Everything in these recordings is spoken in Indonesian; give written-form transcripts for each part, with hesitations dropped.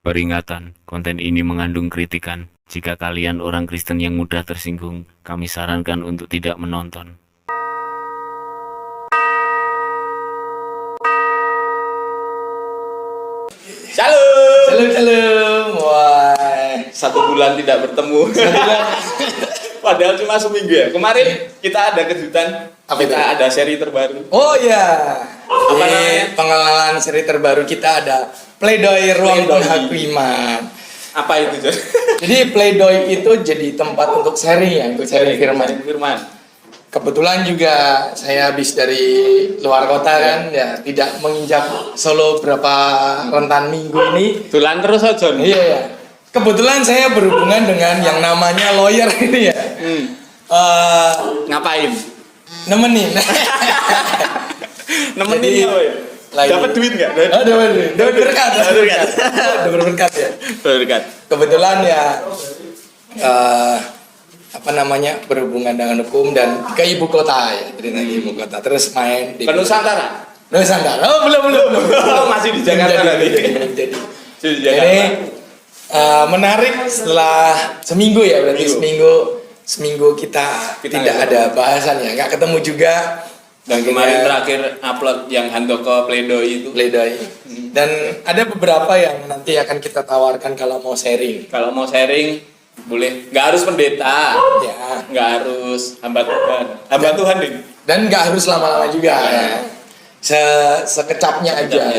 Peringatan, konten ini mengandung kritikan. Jika kalian orang Kristen yang mudah tersinggung, kami sarankan untuk tidak menonton. Shalom. Shalom. Wah, 1 bulan tidak bertemu. Padahal cuma seminggu ya. Kemarin kita ada kejutan. Kita ada seri terbaru. oh ya. Apa namanya? Pengenalan seri terbaru kita ada Pledoi Ruang Penghakiman. Apa itu, John? Jadi Pledoi itu jadi tempat untuk sharing ya, untuk sharing firman. Firman. Kebetulan juga saya habis dari luar kota kan, ya tidak menginjak Solo berapa rentan minggu ini. Tulan terus aja, John. Iya ya. Kebetulan saya berhubungan dengan yang namanya lawyer ini ya. Ngapain? Nemenin. Nemenin Jadi, apa ya? Dapat duit nggak? Dapat duit. Dapat berkat. Dapat berkat ya. Berkat. Kebetulan ya berhubungan dengan hukum dan ke ibu kota ya, cerita ke ibu kota, terus main di Nusantara. Nusantara. Oh, belum. Oh, masih di Jakarta nanti. Jadi Di Jakarta. ini menarik setelah seminggu ya, berarti seminggu kita tidak ada bahasan ya, nggak ketemu juga. Dan kemarin terakhir upload yang Handoko Pledoi itu. Pledoi. Dan ada beberapa yang nanti akan kita tawarkan kalau mau sharing. Kalau mau sharing boleh, nggak harus pendeta, Ya. nggak harus hamba Tuhan deh. Dan nggak harus lama-lama juga ya. Sekecapnya aja,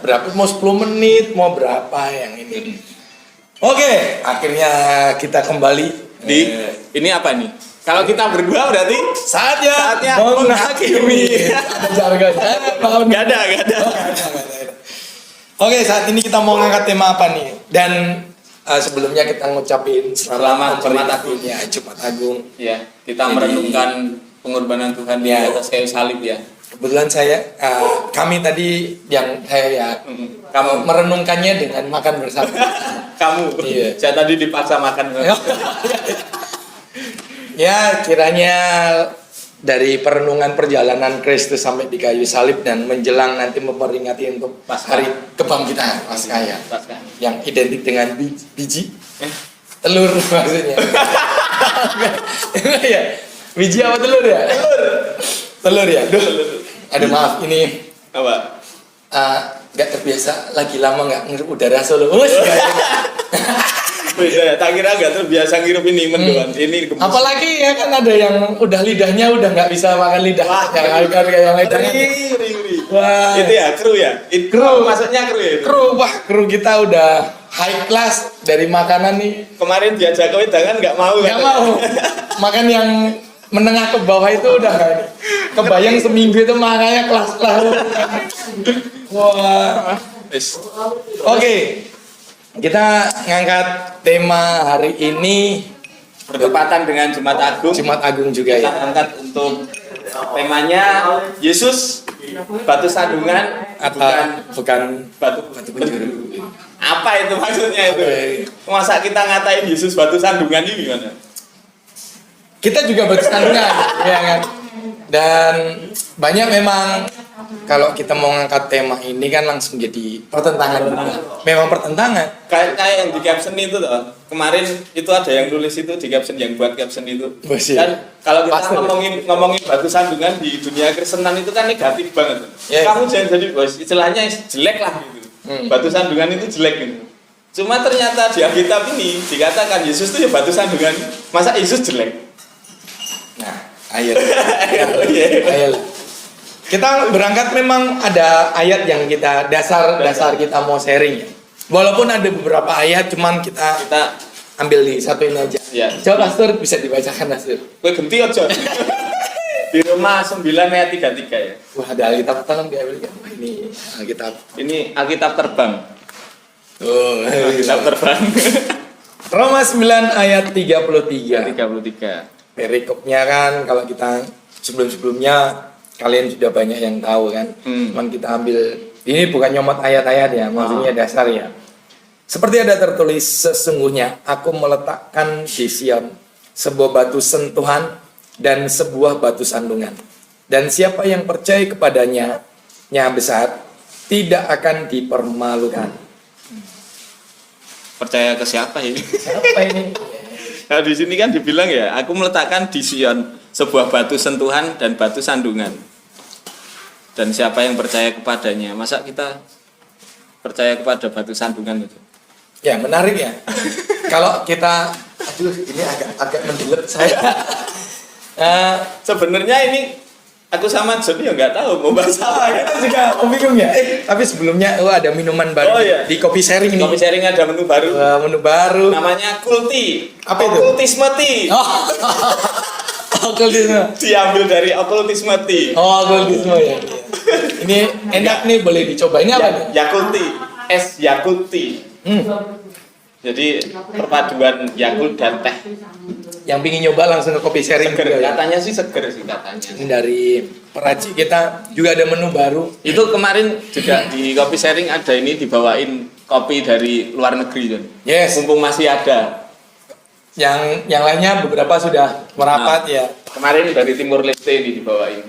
berapa, mau 10 menit, mau berapa yang ini. Oke, akhirnya kita kembali Di ini apa nih? Kalau kita berdua berarti saatnya menghakimi. Ada jargonnya. nggak ada. Oke, saat ini kita mau ngangkat tema apa nih? Dan sebelumnya kita ngucapin Selamat Jumat Agung. Ya, Jumat Agung. Ya, kita Jadi, merenungkan pengorbanan Tuhan di Ya. atas kayu salib ya. Kebetulan kami tadi yang saya ya Kamu merenungkannya dengan makan bersama. kamu. Iya. Saya tadi dipaksa makan. Ya, kiranya dari perenungan perjalanan Kristus sampai di kayu salib dan menjelang nanti memperingati untuk Paskah. hari kebangkitan Paskah ya, Paskah. yang identik dengan biji telur maksudnya. Ya, biji apa telur ya? Telur ya. Duh. Aduh maaf, ini Apa? nggak terbiasa, lagi lama nggak ngirup udara Solo. Beda ya, tak kira nggak terbiasa ngirup ini mendoan. Ini gembus. Apalagi ya kan ada yang udah lidahnya udah nggak bisa makan lidah. Wah, yang kayak yang lidahnya. Ri. Wah. Itu ya, kru ya? Kru. Maksudnya kru ya itu? Kru kita udah high class dari makanan nih. Kemarin diajak ke wedangan nggak mau. Nggak mau. Makan yang menengah ke bawah itu udah nggak ini. Kebayang seminggu itu makanya kelas-kelas. Wah. Wis. Oke. Kita ngangkat tema hari ini Bertepatan dengan Jumat Agung. Jumat Agung juga Kita ya. angkat untuk temanya Yesus batu sandungan Bukan batu penjuru. apa itu maksudnya itu? Oke. Masa kita ngatain Yesus batu sandungan ini gimana? Kita juga bersandungan, ya kan? Dan banyak memang kalau kita mau ngangkat tema ini kan langsung jadi pertentangan. Memang pertentangan. Kayak yang di caption itu tuh. Kemarin itu ada yang nulis itu di caption, yang buat caption itu. Bersih. Dan kalau kita Pasti. ngomongin batu sandungan di dunia Kristenan itu kan negatif banget. Ya. Kamu jangan jadi bos, istilahnya jelek lah gitu. Batu sandungan itu jelek gitu. Cuma ternyata di Alkitab ini dikatakan Yesus itu ya batu sandungan. Masa Yesus jelek? Nah, ayo. Kita berangkat memang ada ayat yang kita dasar kita mau sharing ya. Walaupun ada beberapa ayat, cuman kita ambil di satu ini aja. Ya. Coba Pastor bisa dibacakan Pastor. Gue genti aja. Di Roma 9 ayat 33 ya. Wah, ada Alkitab, tolong diambil kan. Ini Alkitab. Ini Alkitab terbang. Oh, Alkitab terbang. Roma 9 ayat 33. 33. Perikopnya kan kalau kita sebelum-sebelumnya kalian sudah banyak yang tahu kan. Cuman kita ambil, ini bukan nyomot ayat-ayat ya, maksudnya dasar ya. Seperti ada tertulis, sesungguhnya aku meletakkan di Sion sebuah batu sentuhan dan sebuah batu sandungan. Dan siapa yang percaya kepadanya, nya besar, tidak akan dipermalukan. Percaya ke siapa ini? Siapa ini? Nah, di sini kan dibilang ya, aku meletakkan di Sion sebuah batu sentuhan dan batu sandungan. Dan siapa yang percaya kepadanya? Masa kita percaya kepada batu sandungan itu? Ya menarik ya. Kalau kita, aduh ini agak mendelet saya. Sebenarnya ini aku sama Joni ya nggak tahu mau bahas apa ya. Kita juga bingung ya. Tapi sebelumnya ada minuman baru di Kopi Sharing ini. Kopi Sharing ada menu baru. Menu baru. Namanya Kulti. Apa itu? Okultisme tea. Okultisme. Diambil dari okultisme tea. Okultisme ya. Ini enak nih, boleh dicoba. Ini apa nih? Yakulti. Es Yakulti. Jadi perpaduan Yakult dan teh. Yang pingin nyoba langsung ke Kopi Sharing Seger. juga ya. Katanya sih seger sih katanya. Ini dari peracik kita juga ada menu baru. Itu kemarin juga di Kopi Sharing ada ini dibawain kopi dari luar negeri Jon. Yes. Mumpung masih ada. Yang lainnya beberapa sudah merapat ya. Kemarin dari Timur Leste ini dibawain.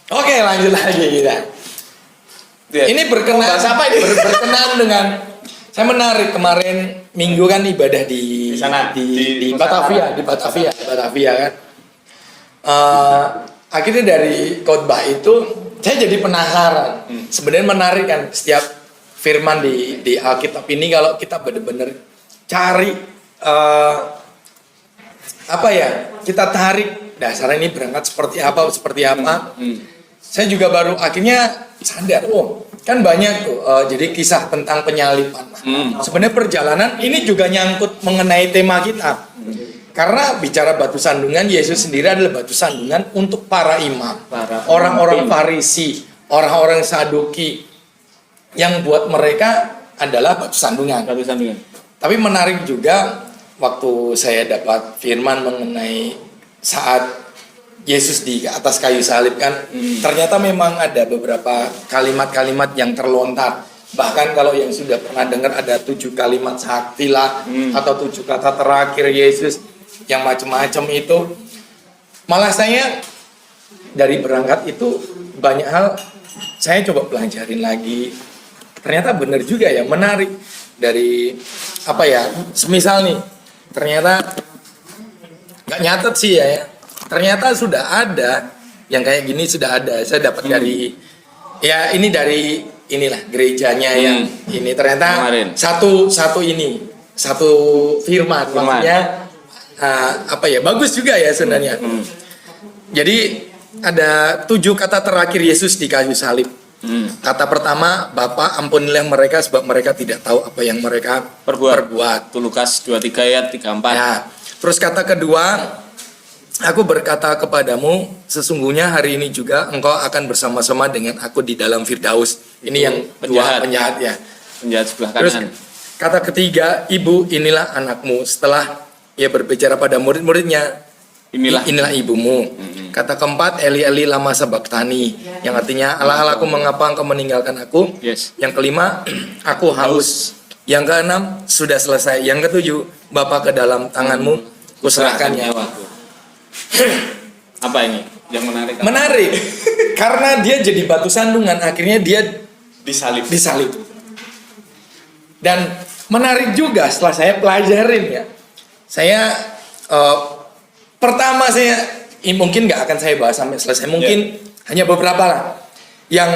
Oke, lanjut lagi kita. Ya. Ini berkenaan Bahasa apa ini? berkenaan dengan saya menarik kemarin minggu kan ibadah di sana, di Batavia kan. Akhirnya dari khotbah itu saya jadi penasaran. Sebenarnya menarik kan setiap firman di Alkitab ini kalau kita benar-benar cari apa ya, kita tarik dasarnya ini berangkat seperti apa. Saya juga baru akhirnya sadar, kan banyak tuh jadi kisah tentang penyaliban. Sebenarnya perjalanan ini juga nyangkut mengenai tema kita. Karena bicara batu sandungan, Yesus sendiri adalah batu sandungan untuk para imam, orang-orang Farisi, orang-orang Saduki, yang buat mereka adalah batu sandungan. Tapi menarik juga waktu saya dapat firman mengenai saat Yesus di atas kayu salib kan, ternyata memang ada beberapa kalimat-kalimat yang terlontar. Bahkan kalau yang sudah pernah dengar ada 7 kalimat saktilah atau 7 kata terakhir Yesus yang macam-macam itu. Malah saya dari berangkat itu banyak hal saya coba pelajarin lagi. Ternyata benar juga ya, menarik dari apa ya? Semisal nih, ternyata nggak nyatet sih ya. Ternyata sudah ada yang kayak gini, sudah ada. Saya dapat dari ya ini dari inilah gerejanya yang ini ternyata kemarin. satu firman. Maksudnya apa ya, bagus juga ya sebenarnya. Jadi ada 7 kata terakhir Yesus di kayu salib. Kata pertama, Bapa ampunilah mereka sebab mereka tidak tahu apa yang mereka perbuat. Itu Lukas 23 ayat 34. Ya. Terus kata kedua, aku berkata kepadamu, sesungguhnya hari ini juga engkau akan bersama-sama dengan aku di dalam Firdaus. Ini yang penjahat ya. Penjahat sebelah kanan. Terus kata ketiga, ibu inilah anakmu. Setelah ia berbicara pada murid-muridnya, inilah ibumu. Kata keempat, Eli Eli lama sabachthani, yang artinya Allah Allahku mengapa engkau meninggalkan aku. Yang kelima, aku haus. Yang keenam, sudah selesai. Yang ketujuh, Bapa ke dalam tanganmu kuserahkan nyawaku. Apa ini yang menarik? Menarik karena dia jadi batu sandungan, akhirnya dia disalib. Dan menarik juga setelah saya pelajarin ya, saya pertama saya mungkin nggak akan saya bahas sampai selesai, mungkin hanya beberapa lah. Yang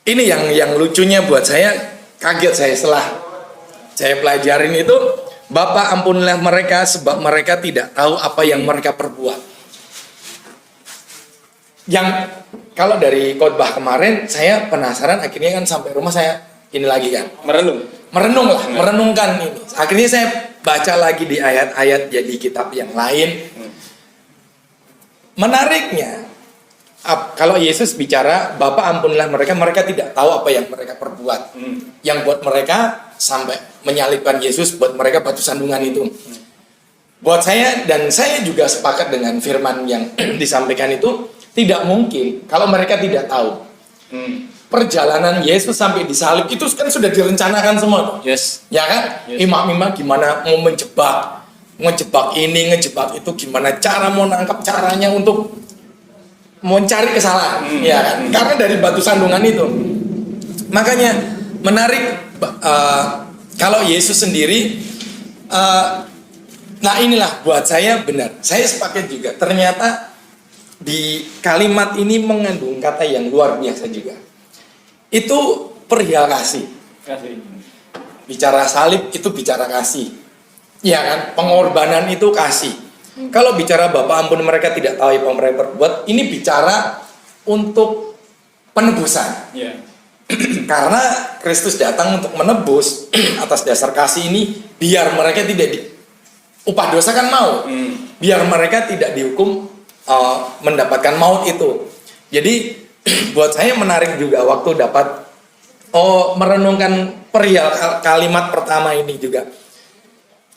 ini yang lucunya buat saya, kaget saya setelah saya pelajarin itu, Bapa ampunilah mereka sebab mereka tidak tahu apa yang mereka perbuat. Yang kalau dari khotbah kemarin saya penasaran, akhirnya kan sampai rumah saya ini lagi kan merenungkan ini. Akhirnya saya baca lagi di ayat-ayat jadi kitab yang lain. Menariknya kalau Yesus bicara Bapa ampunilah mereka tidak tahu apa yang mereka perbuat. Yang buat mereka sampai menyalibkan Yesus, buat mereka batu sandungan itu. Buat saya, dan saya juga sepakat dengan firman yang disampaikan itu, tidak mungkin kalau mereka tidak tahu. Perjalanan Yesus sampai disalib itu kan sudah direncanakan semua. Ya kan? Imam-imam gimana mau ngejebak ini, ngejebak itu, gimana cara mau nangkap caranya untuk mencari kesalahan. Ya kan? Karena dari batu sandungan itu. Makanya menarik Kalau Yesus sendiri, nah inilah buat saya benar. Saya sepakat juga. Ternyata di kalimat ini mengandung kata yang luar biasa juga. Itu perihal kasih. Bicara salib itu bicara kasih. Iya kan? Pengorbanan itu kasih. Kalau bicara Bapa ampun mereka tidak tahu apa yang mereka berbuat, ini bicara untuk penebusan. Karena Kristus datang untuk menebus atas dasar kasih ini, biar mereka tidak upah dosa kan maut, biar mereka tidak dihukum mendapatkan maut itu. Jadi buat saya menarik juga waktu dapat merenungkan perihal kalimat pertama ini juga.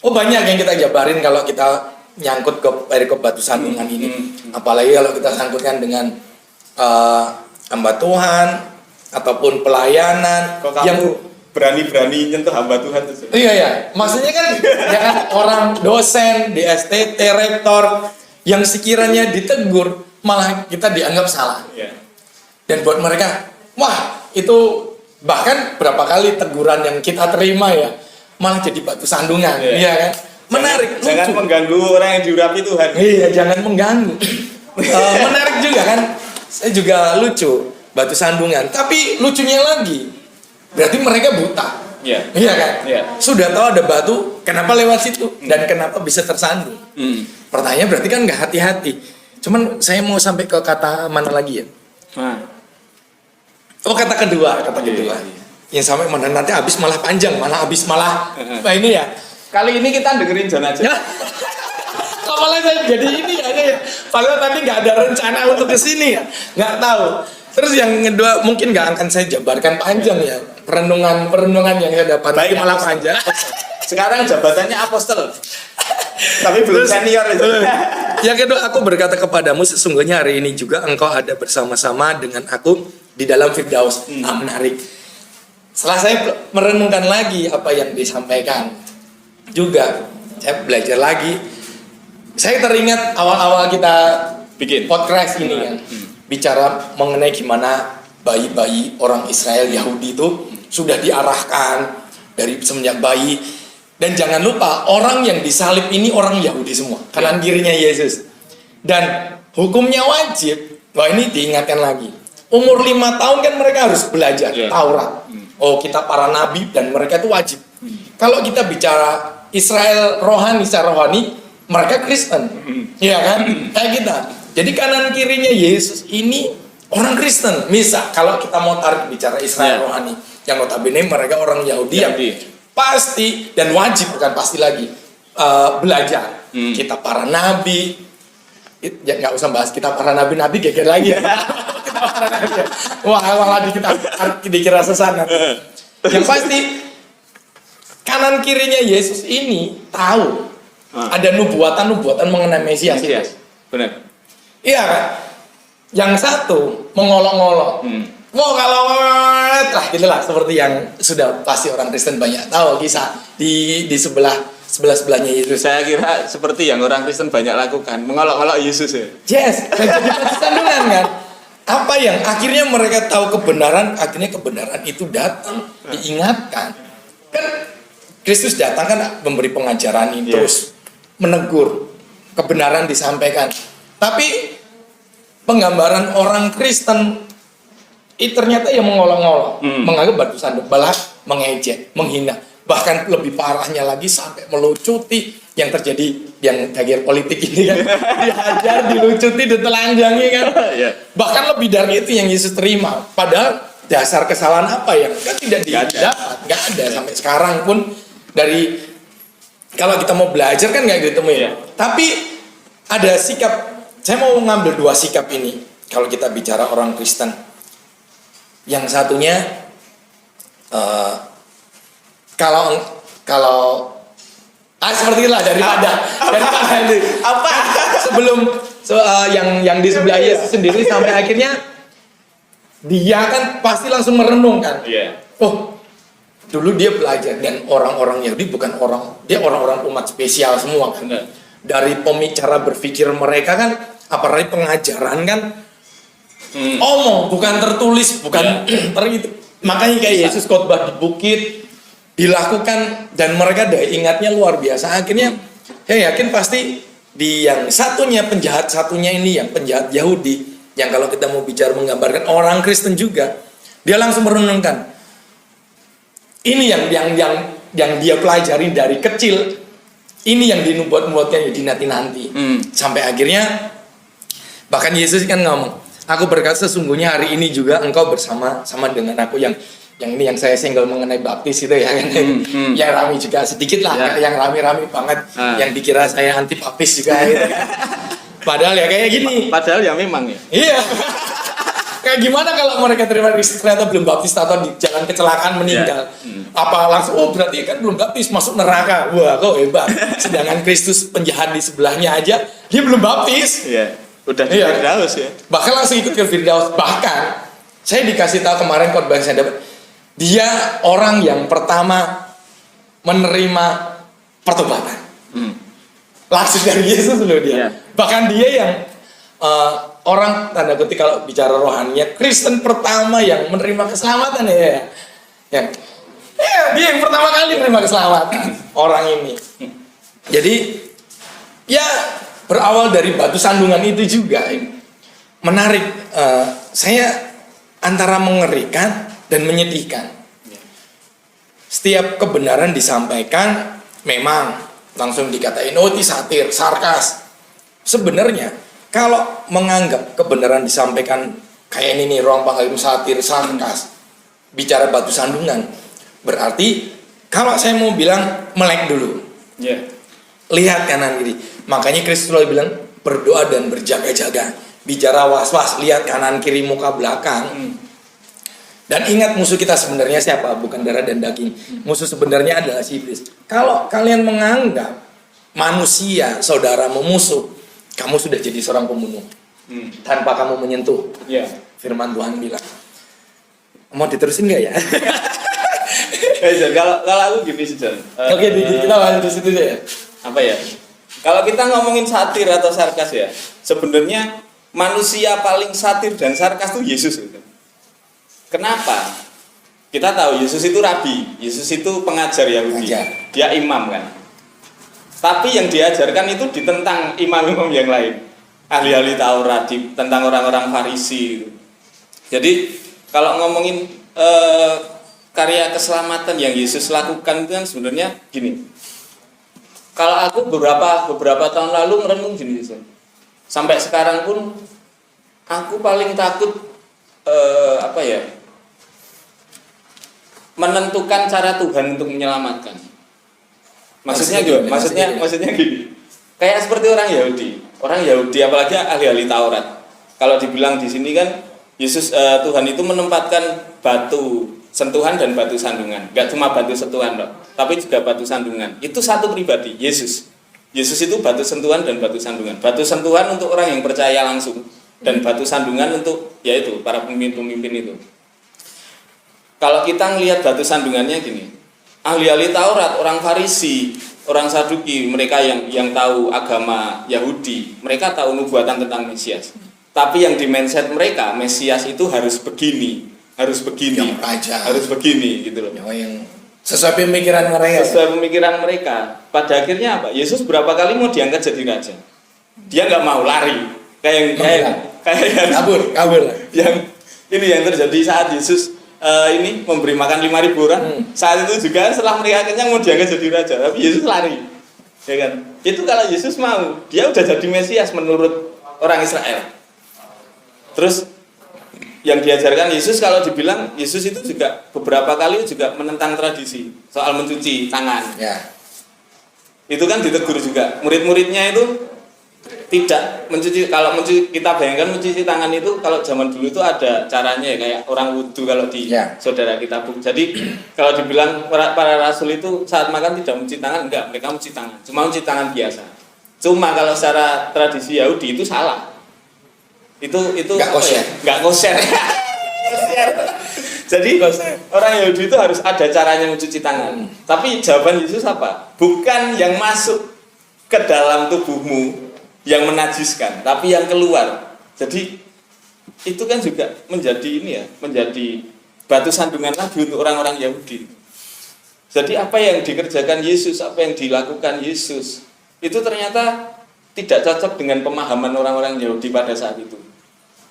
Banyak yang kita jabarin kalau kita nyangkut ke perikop batu sandungan ini. Apalagi kalau kita sangkutkan dengan hamba Tuhan ataupun pelayanan. Kok kamu yang berani-berani nyentuh hamba Tuhan itu? Iya. Maksudnya kan jangan orang dosen di STT, rektor yang sekiranya ditegur malah kita dianggap salah. Dan buat mereka, wah itu bahkan berapa kali teguran yang kita terima ya malah jadi batu sandungan, iya kan? Menarik, jangan mengganggu orang yang diurapi Tuhan. Iya, jangan mengganggu. Menarik juga kan? Saya juga lucu batu sandungan. Tapi lucunya lagi, berarti mereka buta. Iya kan? Sudah tahu ada batu, kenapa lewat situ dan kenapa bisa tersandung? Pertanyaan berarti kan nggak hati-hati. Cuman saya mau sampai ke kata mana lagi ya? Kata kedua. Yang sampai mana nanti habis malah panjang, malah ini ya. Kali ini kita dengerin John aja. Malah saya jadi ini aja ya. Padahal tadi nggak ada rencana untuk kesini ya. Nggak tahu. Terus yang kedua mungkin nggak akan saya jabarkan panjang ya. Perenungan yang saya dapat nanti malah panjang. Sekarang jabatannya apostol. Tapi belum senior itu. Yang kedua, aku berkata kepadamu sesungguhnya hari ini juga engkau ada bersama-sama dengan aku di dalam Firdaus. Menarik. Setelah saya merenungkan lagi apa yang disampaikan juga, saya belajar lagi. Saya teringat awal-awal kita bikin podcast ini kan, bicara mengenai gimana bayi-bayi orang Israel Yahudi itu sudah diarahkan dari semenjak bayi. Dan jangan lupa orang yang disalib ini orang Yahudi semua, kanan kirinya Yesus. Dan hukumnya wajib. Wah, ini diingatkan lagi. Umur 5 tahun kan mereka harus belajar Taurat. Kita para nabi dan mereka itu wajib. Kalau kita bicara Israel rohani, secara rohani, mereka Kristen. Iya kan? Kayak kita. Jadi kanan kirinya Yesus ini orang Kristen. Misal kalau kita mau tarik bicara Israel rohani, yang notabene mereka orang Yahudi yang pasti dan wajib, bukan pasti lagi, belajar. Kita para nabi, ya nggak usah bahas kita para nabi geger lagi ya. Kita para nabi. Wah, malah kita dikira sesat. Yang pasti kanan kirinya Yesus ini tahu ada nubuatan mengenai Mesias. Benar. Iya kan? Yang satu mengolok-olok. Kalau gitulah seperti yang sudah pasti orang Kristen banyak tahu kisah di sebelahnya Yesus. Saya kira seperti yang orang Kristen banyak lakukan, mengolok-olok Yesus ya. Yes, dan jadi batu sandungan kan. Apa yang akhirnya mereka tahu kebenaran, akhirnya kebenaran itu datang, diingatkan. Kan Kristus datang kan memberi pengajaran ini terus menegur, kebenaran disampaikan. Tapi penggambaran orang Kristen itu ternyata yang mengolok-olok, menganggap batu sandungan, malah mengejek, menghina, bahkan lebih parahnya lagi sampai melucuti yang terjadi yang daging politik ini kan, dihajar, dilucuti, ditelanjangi kan, bahkan lebih dari itu yang Yesus terima. Padahal dasar kesalahan apa yang kan tidak didapat, nggak ada sampai sekarang pun dari kalau kita mau belajar kan nggak ditemuin. Tapi ada sikap, saya mau ngambil 2 sikap ini kalau kita bicara orang Kristen. Yang satunya kalau seperti itulah daripada apa sebelum yang di sebelah Yesus sendiri sampai akhirnya dia kan pasti langsung merenung kan. Dulu dia belajar dan orang-orang Yahudi bukan orang-orang umat spesial semua kan. Dari pembicara berpikir mereka kan, apalagi pengajaran kan omong, bukan tertulis, bukan itu. Makanya kayak Yesus khotbah di bukit, dilakukan dan mereka daya ingatnya luar biasa. Akhirnya saya yakin pasti di yang satunya penjahat satunya ini yang penjahat Yahudi yang kalau kita mau bicara menggambarkan orang Kristen juga, dia langsung merenungkan ini yang dia pelajari dari kecil, ini yang dinubuat-nubuatnya dinanti-nanti. Sampai akhirnya bahkan Yesus kan ngomong, aku berkata sesungguhnya hari ini juga engkau bersama dengan aku yang ini yang saya single mengenai baptis itu ya kan. Yang rame juga sedikit lah, yang rame-rame banget, yang dikira saya anti baptis juga gitu kan. Padahal ya kayak gini. Padahal ya memang ya. Iya. Kayak gimana kalau mereka terima Kristus ternyata belum baptis atau di jalan kecelakaan meninggal? Apa langsung berarti kan belum baptis masuk neraka? Wah, kok hebat. Sedangkan Kristus penjahat di sebelahnya aja dia belum baptis. Iya. Udah di Firdaus ya. Bahkan langsung ikut ke Firdaus. Bahkan saya dikasih tahu kemarin khotbah saya dapat, dia orang yang pertama menerima pertobatan. Langsung dari Yesus loh dia. Bahkan dia yang orang tanda kutip kalau bicara rohaninya Kristen pertama yang menerima keselamatan ya. Dia yang pertama kali menerima keselamatan orang ini. Jadi ya berawal dari batu sandungan itu juga menarik. Saya antara mengerikan dan menyedihkan. Setiap kebenaran disampaikan memang langsung dikatain itu satir, sarkas. Sebenarnya kalau menganggap kebenaran disampaikan kayak ini nih ruang pangkal satir, sarkas, bicara batu sandungan, berarti kalau saya mau bilang melek dulu. Lihat kanan kiri. Makanya Kristus selalu bilang berdoa dan berjaga-jaga. Bicara was-was, lihat kanan kiri muka belakang. Dan ingat musuh kita sebenarnya siapa? Bukan darah dan daging. Musuh sebenarnya adalah si iblis. Kalau kalian menganggap manusia saudaramu musuh, kamu sudah jadi seorang pembunuh tanpa kamu menyentuh. Firman Tuhan bilang. Mau diterusin nggak ya? Kalau aku gini sih John. Oke, kita lanjut di situ ya. Apa ya? Kalau kita ngomongin satir atau sarkas ya, sebenarnya manusia paling satir dan sarkas itu Yesus itu. Kenapa? Kita tahu Yesus itu rabi, Yesus itu pengajar Yahudi, dia imam kan. Tapi yang diajarkan itu ditentang imam-imam yang lain, ahli-ahli Taurat, tentang orang-orang Farisi. Jadi kalau ngomongin karya keselamatan yang Yesus lakukan itu kan sebenarnya gini. Kalau aku beberapa tahun lalu merenung gini, sampai sekarang pun aku paling takut menentukan cara Tuhan untuk menyelamatkan. Maksudnya gini. Kayak seperti orang Yahudi apalagi ahli-ahli Taurat. Kalau dibilang di sini kan Yesus Tuhan itu menempatkan batu sentuhan dan batu sandungan. Enggak cuma batu sentuhan loh, tapi juga batu sandungan. Itu satu pribadi, Yesus. Yesus itu batu sentuhan dan batu sandungan. Batu sentuhan untuk orang yang percaya langsung dan batu sandungan untuk yaitu para pemimpin-pemimpin itu. Kalau kita ngelihat batu sandungannya gini, ahli-ahli Taurat, orang Farisi, orang Saduki, mereka yang tahu agama Yahudi, mereka tahu nubuatan tentang Mesias. Tapi yang di mindset mereka, Mesias itu harus begini, harus begini gitu loh. Yang sesuai pemikiran mereka. Pada akhirnya apa? Yesus berapa kali mau diangkat jadi raja? Dia nggak mau, lari. Kayak kabur. Yang terjadi saat Yesus ini memberi makan 5.000 orang. Saat itu juga setelah mereka kenyang mau diangkat jadi raja, tapi Yesus lari. Ya kan? Itu kalau Yesus mau, dia udah jadi Mesias menurut orang Israel. Terus yang diajarkan Yesus, kalau dibilang Yesus itu juga beberapa kali juga menentang tradisi soal mencuci tangan. Itu kan ditegur juga. Murid-muridnya itu tidak mencuci. Kalau kita bayangkan mencuci tangan itu kalau zaman dulu itu ada caranya ya, kayak orang wudhu kalau di saudara kita. Jadi kalau dibilang para rasul itu saat makan tidak mencuci tangan, enggak, mereka mencuci tangan, cuma mencuci tangan biasa. Cuma kalau secara tradisi Yahudi itu salah. Itu enggak kosher. Jadi orang Yahudi itu harus ada caranya mencuci tangan. Tapi jawaban Yesus apa? Bukan yang masuk ke dalam tubuhmu yang menajiskan, tapi yang keluar. Jadi itu kan juga menjadi menjadi batu sandungan lagi untuk orang-orang Yahudi. Jadi apa yang dikerjakan Yesus, apa yang dilakukan Yesus, itu ternyata tidak cocok dengan pemahaman orang-orang Yahudi pada saat itu.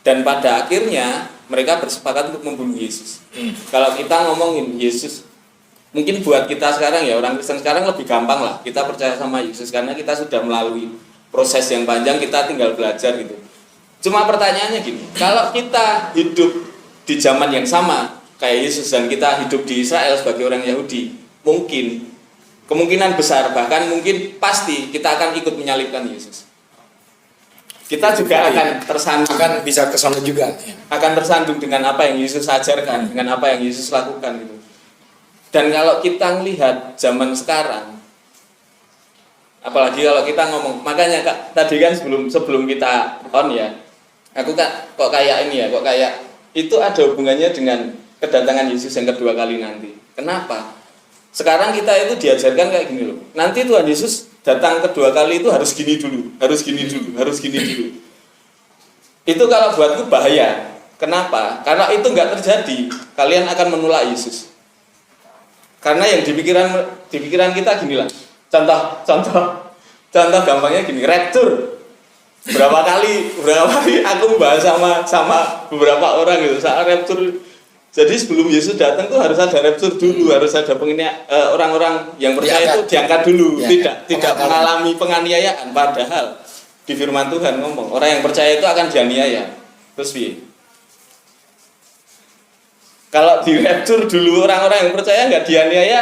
Dan pada akhirnya mereka bersepakat untuk membunuh Yesus. Kalau kita ngomongin Yesus, mungkin buat kita sekarang ya, orang Kristen sekarang lebih gampang lah. Kita percaya sama Yesus karena kita sudah melalui proses yang panjang, kita tinggal belajar gitu. Cuma pertanyaannya gini, kalau kita hidup di zaman yang sama kayak Yesus dan kita hidup di Israel sebagai orang Yahudi, mungkin, kemungkinan besar, bahkan mungkin pasti kita akan ikut menyalibkan Yesus. Kita juga akan tersandung, akan bisa ke sana juga ya. akan tersandung dengan apa yang Yesus ajarkan, dengan apa yang Yesus lakukan gitu. Dan kalau kita melihat zaman sekarang, apalagi kalau kita ngomong, makanya Kak, tadi kan sebelum kita on ya, aku kok kayak ini ya, kok kayak itu ada hubungannya dengan kedatangan Yesus yang kedua kali nanti. Kenapa? Sekarang kita itu diajarkan kayak gini loh. Nanti Tuhan Yesus datang kedua kali itu harus gini dulu, harus gini dulu, harus gini dulu. Itu kalau buatku bahaya. Kenapa? Karena itu nggak terjadi, kalian akan menolak Yesus. Karena yang di pikiran kita gini lah. Contoh gampangnya gini, rapture. Berapa kali aku bahas sama beberapa orang gitu soal rapture. Jadi sebelum Yesus datang tuh harus ada rapture dulu, harus ada orang-orang yang percaya itu diangkat dulu, tidak mengalami penganiayaan. Padahal di firman Tuhan ngomong orang yang percaya itu akan dianiaya. Terus piye? Kalau di rapture dulu orang-orang yang percaya nggak dianiaya,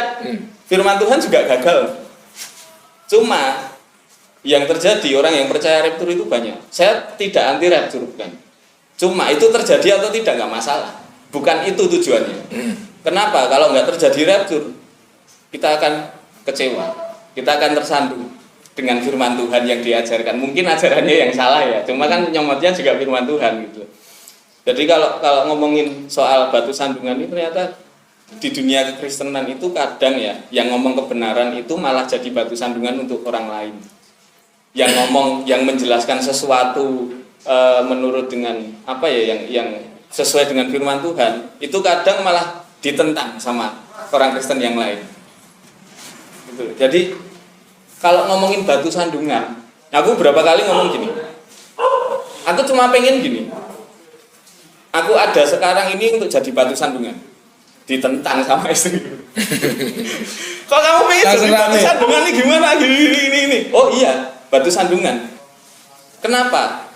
firman Tuhan juga gagal. Cuma yang terjadi orang yang percaya rapture itu banyak. Saya tidak anti rapture bukan. Cuma itu terjadi atau tidak nggak masalah. Bukan itu tujuannya. Kenapa? Kalau nggak terjadi rapture, kita akan kecewa, kita akan tersandung dengan firman Tuhan yang diajarkan. Mungkin ajarannya yang salah ya, cuma kan nyomotnya juga firman Tuhan gitu. Jadi kalau ngomongin soal batu sandungan ini ternyata di dunia kekristenan itu kadang ya, yang ngomong kebenaran itu malah jadi batu sandungan untuk orang lain. Yang ngomong, yang menjelaskan sesuatu menurut dengan apa ya, yang sesuai dengan firman Tuhan, itu kadang malah ditentang sama orang Kristen yang lain. Gitu. Jadi kalau ngomongin batu sandungan, aku berapa kali ngomong gini, aku cuma pengen gini, aku ada sekarang ini untuk jadi batu sandungan, ditentang sama istri. Kok kamu pengen jadi batu sandungan ini gimana? Ini. Oh iya, batu sandungan. Kenapa?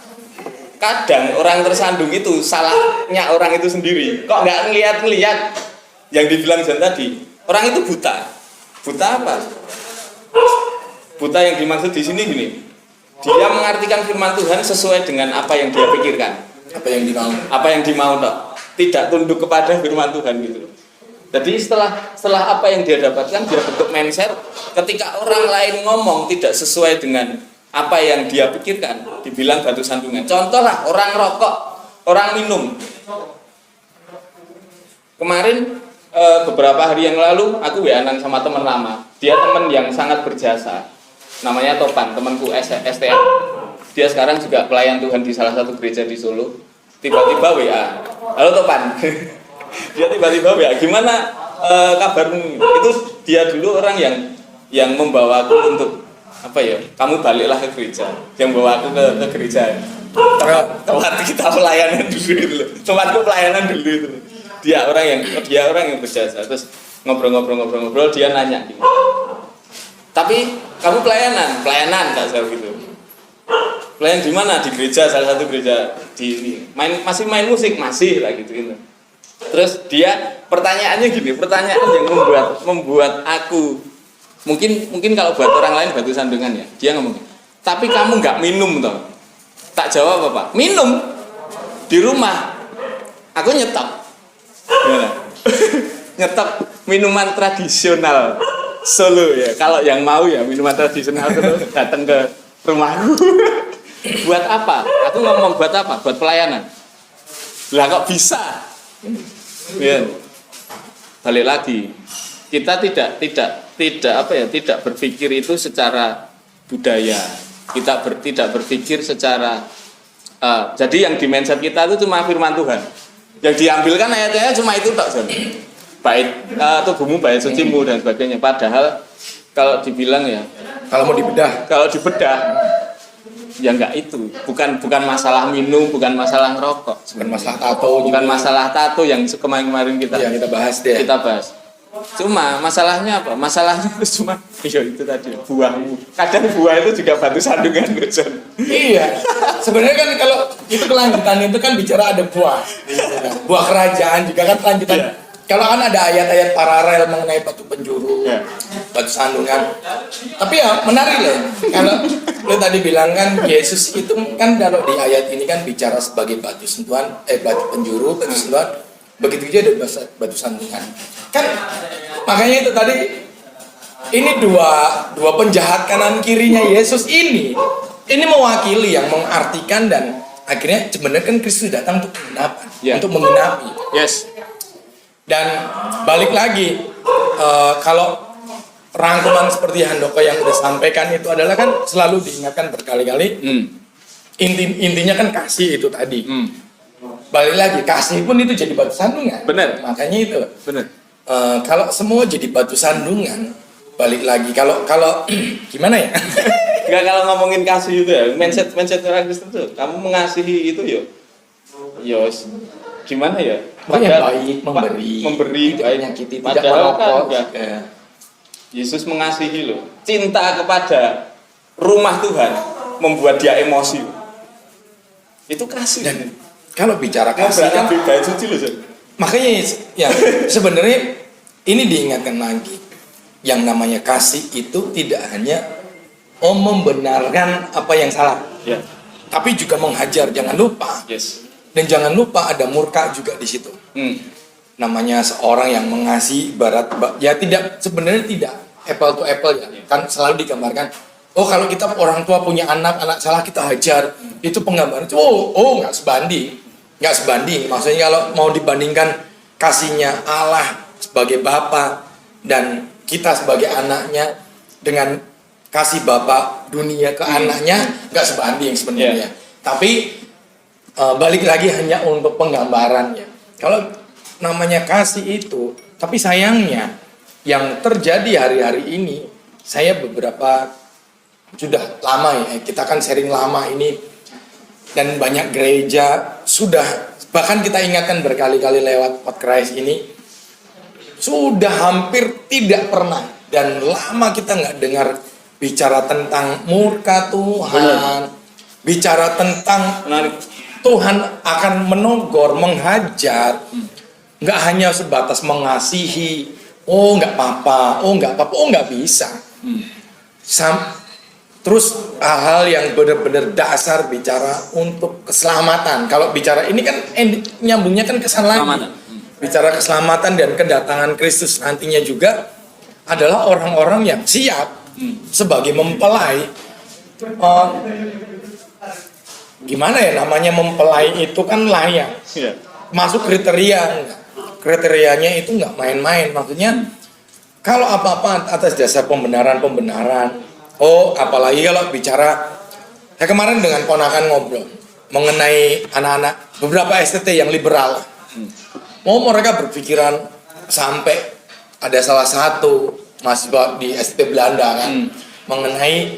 Kadang orang tersandung itu salahnya orang itu sendiri. Kok nggak ngeliat yang dibilang John tadi? Orang itu buta. Buta apa? Buta yang dimaksud di sini gini. Dia mengartikan firman Tuhan sesuai dengan apa yang dia pikirkan. Apa yang dimau toh. Tidak tunduk kepada firman Tuhan gitu. Jadi setelah apa yang dia dapatkan, dia bentuk mindset. Ketika orang lain ngomong tidak sesuai dengan apa yang dia pikirkan, dibilang batu sandungan. Contoh lah, orang rokok, orang minum. Kemarin beberapa hari yang lalu aku WA-an sama teman lama. Dia teman yang sangat berjasa. Namanya Topan, temanku STM. Dia sekarang juga pelayan Tuhan di salah satu gereja di Solo. Tiba-tiba WA, halo Topan. Dia tiba-tiba WA, gimana kabarmu? Itu dia dulu orang yang membawa aku untuk apa ya, kamu baliklah ke gereja, yang bawa aku ke gereja, tempat kita pelayanan dulu itu, tempatku pelayanan dulu itu. Dia orang yang berjasa. Terus ngobrol dia nanya gini, tapi kamu pelayanan tak jauh gitu. Pelayan di mana? Di gereja, salah satu gereja masih main musik masih lah gitu. Terus dia pertanyaannya gini, pertanyaan yang membuat aku mungkin kalau buat orang lain batu sandungan ya. Dia ngomong, tapi kamu nggak minum toh? Tak jawab apa? Minum di rumah. Aku nyetop. Nyetop minuman tradisional Solo ya. Kalau yang mau ya minuman tradisional itu datang ke rumahku. Buat apa? Aku ngomong buat apa? Buat pelayanan. Lah kok bisa? Ya. Balik lagi. Kita tidak berpikir itu secara budaya. Kita tidak berpikir secara jadi yang di mindset kita itu cuma firman Tuhan. Yang diambilkan ayat-ayatnya cuma itu tak. tubuhmu bait sucimu dan sebagainya. Padahal kalau dibilang ya, Kalau mau dibedah, kalau dibedah ya enggak itu. Bukan masalah minum, bukan masalah ngerokok, bukan masalah tato, bukan juga. masalah tato yang kemarin Yang kita bahas deh. kita bahas. Cuma masalahnya apa? Masalahnya itu cuma itu tadi buahmu. Kadang buah itu juga batu sandungan, John. Iya, sebenarnya kan kalau itu kelanjutan itu kan bicara ada buah, buah kerajaan juga kan kelanjutan. Iya. Kalau kan ada ayat-ayat paralel mengenai batu penjuru, Iya. batu sandungan. Tapi ya menarik loh, kalau lo tadi bilang kan Yesus itu kan kalau di ayat ini kan bicara sebagai batu sentuhan, batu penjuru, batu sentuhan. Begitu juga ada batu sandungan. Kan makanya itu tadi ini dua penjahat kanan kirinya Yesus ini mewakili yang mengartikan dan akhirnya sebenarnya kan Kristus datang untuk menggenapi, untuk menggenapi. Yes. Dan balik lagi kalau rangkuman seperti Handoko yang udah sampaikan itu adalah kan selalu diingatkan berkali-kali. Intinya kan kasih itu tadi. Balik lagi kasih pun itu jadi batu sandungan. Benar. Makanya itu. Benar. Kalau semua jadi batu sandungan, balik lagi kalau gimana ya? Enggak, kalau ngomongin kasih itu ya, mindset orang Kristen tuh, kamu mengasihi itu gimana ya? Yang baik, memberi, tidak baik, menyakiti, tidak padahal merokok. kan Yesus mengasihi loh. Cinta kepada rumah Tuhan membuat dia emosi. Itu kasih. Dan kalau bicara kasih kan, bait suci loh, John. makanya ya sebenarnya ini diingatkan lagi. Yang namanya kasih itu tidak hanya membenarkan apa yang salah, Ya. tapi juga menghajar. Jangan lupa. Yes. Dan jangan lupa ada murka juga di situ. Namanya seorang yang mengasihi barat ya sebenarnya tidak apple to apple ya. Kan selalu digambarkan, oh kalau kita orang tua punya anak salah kita hajar. Itu penggambaran. Nggak sebanding. Maksudnya kalau mau dibandingkan kasihnya Allah sebagai bapa dan kita sebagai anaknya dengan kasih bapa dunia ke anaknya nggak sebanding sebenarnya. Tapi balik lagi hanya untuk penggambarannya. Kalau namanya kasih itu, tapi sayangnya yang terjadi hari-hari ini, saya beberapa sudah lama ya, kita kan sharing lama ini dan banyak gereja sudah, bahkan kita ingatkan berkali-kali lewat podcast ini, sudah hampir tidak pernah dan lama kita nggak dengar bicara tentang murka Tuhan, bicara tentang Tuhan akan menogor, menghajar, nggak hanya sebatas mengasihi, nggak apa-apa, nggak bisa. Terus hal-hal yang benar-benar dasar bicara untuk keselamatan. Kalau bicara ini kan nyambungnya kan ke sana lagi. Bicara keselamatan dan kedatangan Kristus nantinya juga adalah orang-orang yang siap sebagai mempelai. Gimana ya namanya mempelai itu kan layak. Masuk kriterianya itu nggak main-main. Maksudnya kalau apa-apa atas dasar pembenaran. Apalagi kalau bicara, saya kemarin dengan ponakan ngobrol mengenai anak-anak beberapa STT yang liberal. Mereka berpikiran sampai ada salah satu mahasiswa di STT Belanda kan mengenai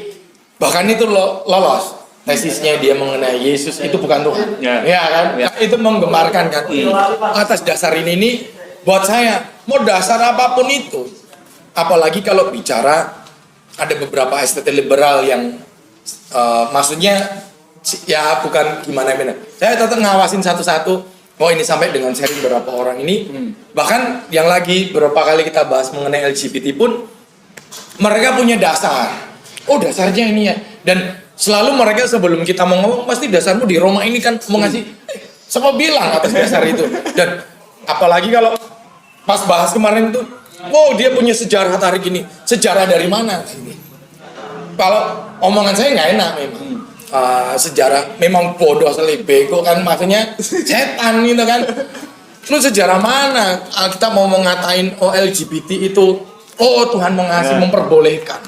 bahkan itu lolos tesisnya dia mengenai Yesus itu bukan Tuhan. Ya kan? Nah, itu menggemarkan kan. Atas dasar ini buat saya mau dasar apapun itu. Apalagi kalau bicara ada beberapa STT liberal yang maksudnya ya bukan gimana. Saya tetap ngawasin satu-satu. Ini sampai dengan sharing beberapa orang ini. Bahkan yang lagi beberapa kali kita bahas mengenai LGBT pun mereka punya dasar. Dasarnya ini ya. Dan selalu mereka sebelum kita mau ngomong pasti dasarmu di Roma ini kan mau ngasih siapa bilang atas dasar itu. Dan apalagi kalau pas bahas kemarin itu dia punya sejarah tarik ini. Sejarah dari mana? Kalau omongan saya nggak enak memang. Sejarah memang bodoh sekali, bego kan, maksudnya setan gitu kan. Lu sejarah mana? Kita mau ngatain LGBT itu, Tuhan mengasihi, memperbolehkan.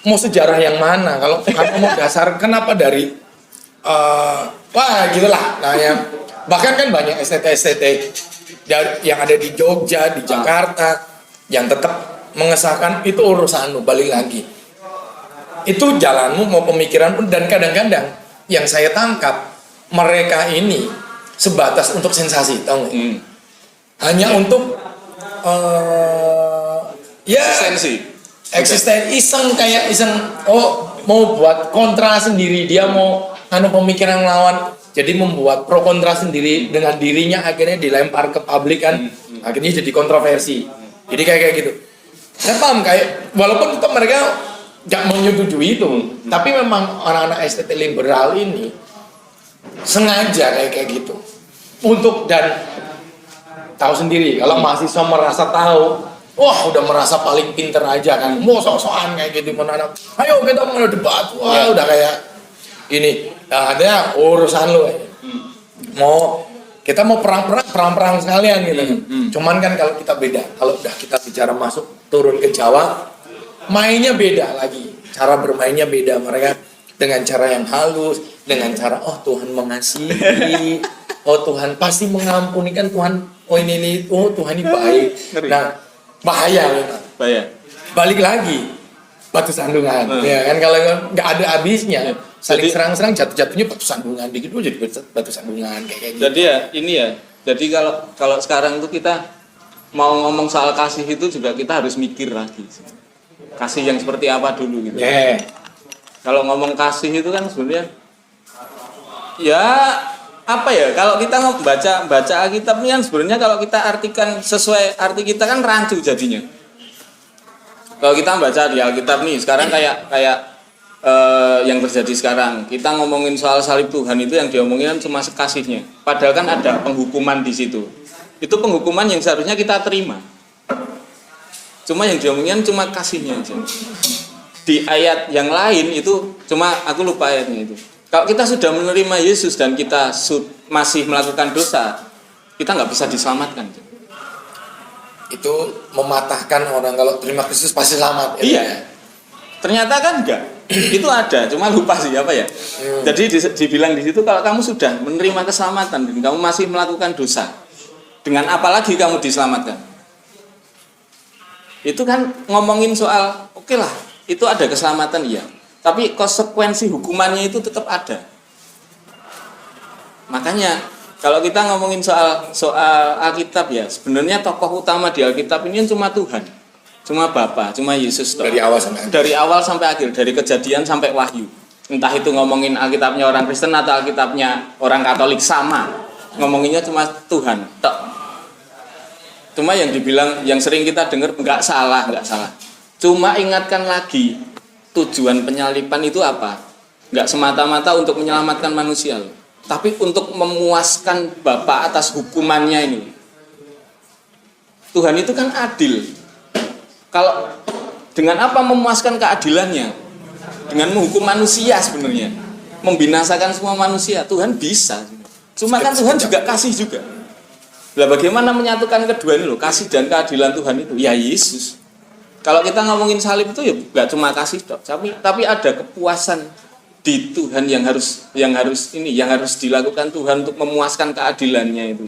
Mau sejarah yang mana? Kalau kamu mau dasar, kenapa dari gitulah. Nah ya, bahkan kan banyak STT yang ada di Jogja, di Jakarta, yang tetap mengesahkan itu urusanmu, balik lagi. Itu jalanmu mau pemikiran pun, dan kadang-kadang yang saya tangkap mereka ini sebatas untuk sensasi, tahu nggak? Hanya untuk eksisten iseng, kayak iseng, mau buat kontra sendiri, dia mau pemikiran lawan, jadi membuat pro kontra sendiri dengan dirinya, akhirnya dilempar ke publik kan, akhirnya jadi kontroversi. Jadi kayak gitu. Saya paham, kayak walaupun tetap mereka gak menyetujui itu, tapi memang anak-anak estetik liberal ini sengaja kayak gitu untuk, dan tahu sendiri kalau mahasiswa merasa tahu, wah udah merasa paling pinter aja kan, mau sok-sokan kayak gitu, mana ayo kita mau debat, wah udah kayak ini, nah ada urusan lo, kita mau perang sekalian gitu. Cuman kan kalau kita beda, kalau udah kita bicara masuk turun ke Jawa, mainnya beda lagi, cara bermainnya beda. Mereka dengan cara yang halus, dengan cara Tuhan mengasihi, Tuhan pasti mengampuni kan, Tuhan ini Tuhan ini baik. Nah bahaya. Balik lagi batu sandungan, ya kan, kalau nggak ada habisnya, saling serang-serang, jatuh-jatuhnya batu sandungan, dikit dulu jadi batu sandungan kayak gitu. Jadi jadi kalau sekarang itu kita mau ngomong soal kasih itu juga kita harus mikir lagi. Kasih yang seperti apa dulu gitu. Kalau ngomong kasih itu kan sebenarnya kalau kita baca Alkitab ini kan sebenarnya kalau kita artikan sesuai arti kita kan rancu jadinya. Kalau kita baca di Alkitab nih sekarang kayak yang terjadi sekarang, kita ngomongin soal salib Tuhan itu yang diomongin kan cuma kasihnya. Padahal kan ada penghukuman di situ. Itu penghukuman yang seharusnya kita terima. Cuma yang diomongin cuma kasihnya aja. Di ayat yang lain itu cuma aku lupa ayatnya itu. Kalau kita sudah menerima Yesus dan kita masih melakukan dosa, kita nggak bisa diselamatkan. Itu mematahkan orang kalau terima Kristus pasti selamat. Iya. Ternyata kan enggak. Itu ada, cuma lupa sih apa ya. Jadi dibilang di situ kalau kamu sudah menerima keselamatan dan kamu masih melakukan dosa, dengan apa lagi kamu diselamatkan? Itu kan ngomongin soal oke lah, itu ada keselamatan iya. Tapi konsekuensi hukumannya itu tetap ada. Makanya kalau kita ngomongin soal Alkitab ya, sebenarnya tokoh utama di Alkitab ini cuma Tuhan, cuma Bapa, cuma Yesus. Dari awal sampai akhir, dari Kejadian sampai Wahyu. Entah itu ngomongin Alkitabnya orang Kristen atau Alkitabnya orang Katolik sama, ngomonginnya cuma Tuhan. Cuma yang dibilang, yang sering kita dengar nggak salah. Cuma ingatkan lagi, tujuan penyaliban itu apa? Nggak semata-mata untuk menyelamatkan manusia loh, tapi untuk memuaskan Bapa atas hukumannya ini. Tuhan itu kan adil. Kalau dengan apa memuaskan keadilannya? Dengan menghukum manusia sebenarnya, membinasakan semua manusia. Tuhan bisa. Cuma kan Tuhan juga kasih juga. Lah bagaimana menyatukan kedua ini loh, kasih dan keadilan Tuhan itu? Ya Yesus. Kalau kita ngomongin salib itu ya nggak cuma kasih dok, tapi ada kepuasan di Tuhan yang harus dilakukan Tuhan untuk memuaskan keadilannya itu.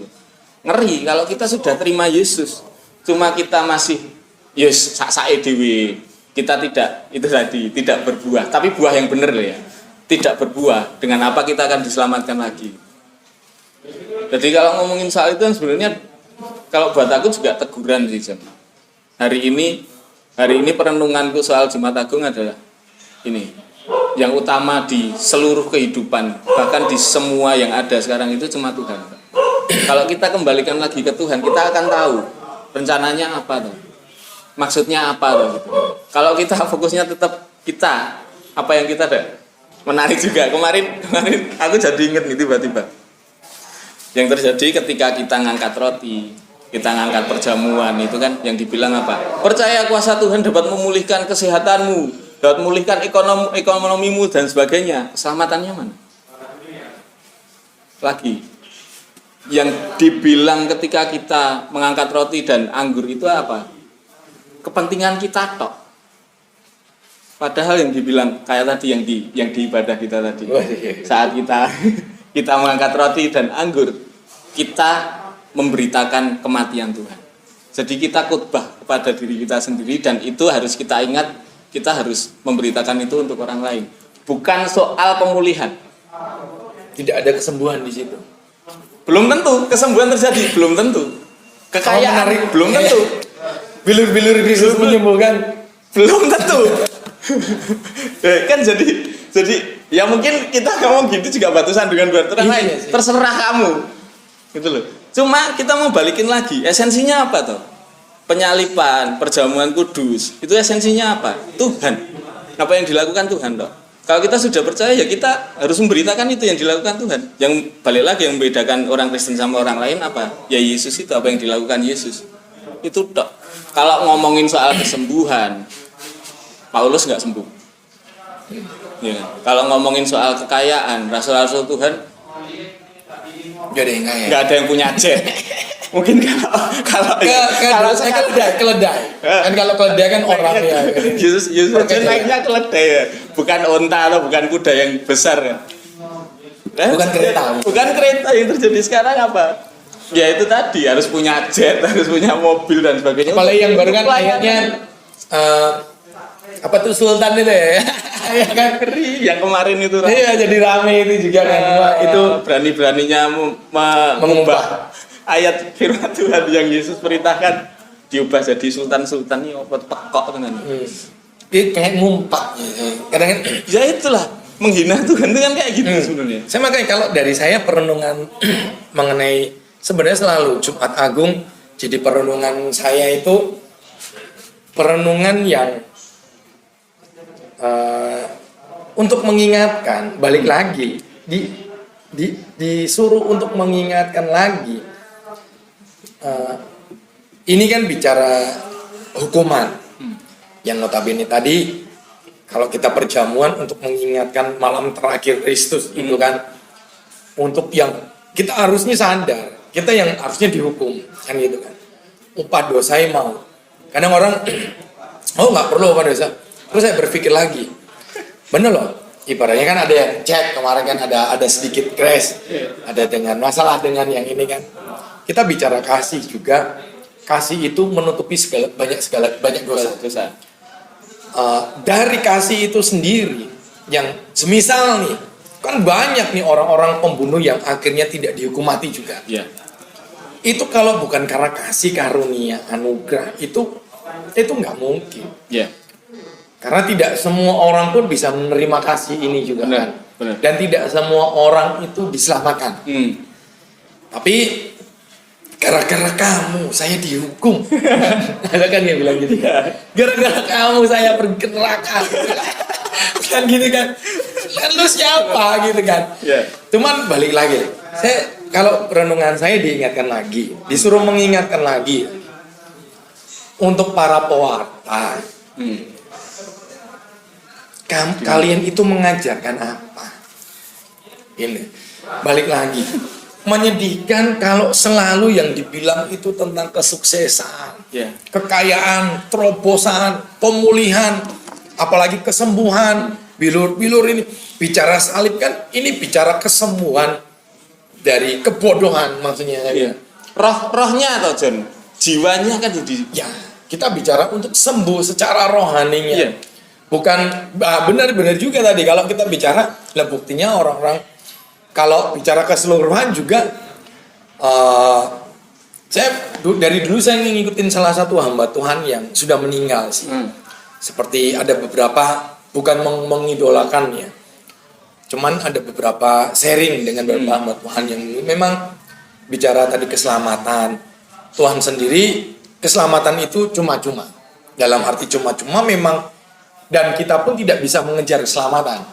Ngeri kalau kita sudah terima Yesus, cuma kita masih sak-sae dhewe. Kita tidak berbuah, tapi buah yang benar loh ya. Tidak berbuah, dengan apa kita akan diselamatkan lagi? Jadi kalau ngomongin soal itu kan sebenarnya kalau buat aku juga teguran sih Jam. Hari ini perenunganku soal Jumat Agung adalah ini. Yang utama di seluruh kehidupan, bahkan di semua yang ada sekarang itu cuma Tuhan. Kalau kita kembalikan lagi ke Tuhan, kita akan tahu rencananya apa tuh, maksudnya apa tuh. Kalau kita fokusnya tetap kita, apa yang kita ada, menarik juga. Kemarin aku jadi inget nih tiba-tiba. Yang terjadi ketika kita ngangkat roti, kita ngangkat perjamuan itu kan yang dibilang apa? Percaya kuasa Tuhan dapat memulihkan kesehatanmu, dapat memulihkan ekonomimu dan sebagainya. Keselamatannya mana? Lagi yang dibilang ketika kita mengangkat roti dan anggur itu apa? Kepentingan kita tok. Padahal yang dibilang kayak tadi yang di ibadah kita tadi. Saat kita mengangkat roti dan anggur, kita memberitakan kematian Tuhan. Jadi kita khotbah kepada diri kita sendiri dan itu harus kita ingat, kita harus memberitakan itu untuk orang lain. Bukan soal pemulihan. Tidak ada kesembuhan di situ. Belum tentu kesembuhan terjadi, belum tentu. Kekayaan belum tentu. Bilur-bilur Kristus menyembuhkan Belum tentu. Kan jadi ya mungkin kita ngomong gitu juga batu sandungan buat orang lain. Terserah kamu. Gitu loh. Cuma kita mau balikin lagi, esensinya apa toh? Penyalipan, perjamuan kudus, itu esensinya apa? Tuhan. Apa yang dilakukan Tuhan toh? Kalau kita sudah percaya ya kita harus memberitakan itu yang dilakukan Tuhan. Yang balik lagi yang membedakan orang Kristen sama orang lain apa? Ya Yesus itu, apa yang dilakukan Yesus. Itu toh. Kalau ngomongin soal kesembuhan, Paulus nggak sembuh. Ya. Kalau ngomongin soal kekayaan, rasul-rasul Tuhan gak ada yang kaya. Nggak ada yang punya jet. Mungkin kalau saya keledai. Kan kalau keledai kan orang ya. Yesus aja naiknya keledai ya. Bukan onta atau bukan kuda yang besar kan. Bukan kereta. Bukan kereta yang terjadi sekarang apa? Ya itu tadi harus punya jet, harus punya mobil dan sebagainya. Apalagi yang baru kan ayatnya apa tuh Sultan itu ya? Ya kan Keri yang kemarin itu. Iya jadi rame itu juga kan. Itu berani-beraninya mengubah ayat firman Tuhan yang Yesus perintahkan diubah jadi sultan-sultan ini apa pekok tenan. Itu kayak ngumpat kadang ya itulah menghina Tuhan itu kan kayak gitu sebenarnya. Saya makanya kalau dari saya perenungan mengenai sebenarnya selalu Jumat Agung jadi perenungan saya itu perenungan yang untuk mengingatkan balik lagi disuruh untuk mengingatkan lagi ini kan bicara hukuman yang notabene tadi kalau kita perjamuan untuk mengingatkan malam terakhir Kristus itu kan untuk yang kita harusnya sadar kita yang harusnya dihukum kan gitu kan upah dosa mau kadang orang nggak perlu upah dosa. Terus saya berpikir lagi, bener loh, ibaratnya kan ada yang chat kemarin kan ada sedikit crash, ada dengan masalah dengan yang ini kan. Kita bicara kasih juga, kasih itu menutupi banyak dosa. Dari kasih itu sendiri, yang semisal nih, kan banyak nih orang-orang pembunuh yang akhirnya tidak dihukum mati juga. Yeah. Itu kalau bukan karena kasih karunia anugerah itu nggak mungkin. Yeah. Karena tidak semua orang pun bisa menerima kasih ini juga kan. Benar. Dan tidak semua orang itu diselamatkan. Tapi gara-gara kamu saya dihukum. Ada kan yang bilang gitu. Gara-gara kamu saya pergi ke neraka. Kan gitu kan. Dan lu siapa gitu kan. Yeah. Cuman balik lagi. Saya kalau renungan saya diingatkan lagi, disuruh mengingatkan lagi untuk para pewarta. Kalian itu mengajarkan apa? Ini balik lagi menyedihkan kalau selalu yang dibilang itu tentang kesuksesan, kekayaan, terobosan, pemulihan, apalagi kesembuhan, bilur ini bicara salib kan ini bicara kesembuhan dari kebodohan maksudnya. Rohnya atau John, jiwanya kan jadi. Ya kita bicara untuk sembuh secara rohaninya. Bukan benar juga tadi kalau kita bicara lah buktinya orang-orang kalau bicara keseluruhan juga saya dari dulu saya ngikutin salah satu hamba Tuhan yang sudah meninggal sih. Seperti ada beberapa bukan mengidolakan ya. Cuman ada beberapa sharing dengan beberapa hamba Tuhan yang memang bicara tadi keselamatan. Tuhan sendiri keselamatan itu cuma-cuma. Dalam arti cuma-cuma memang dan kita pun tidak bisa mengejar keselamatan.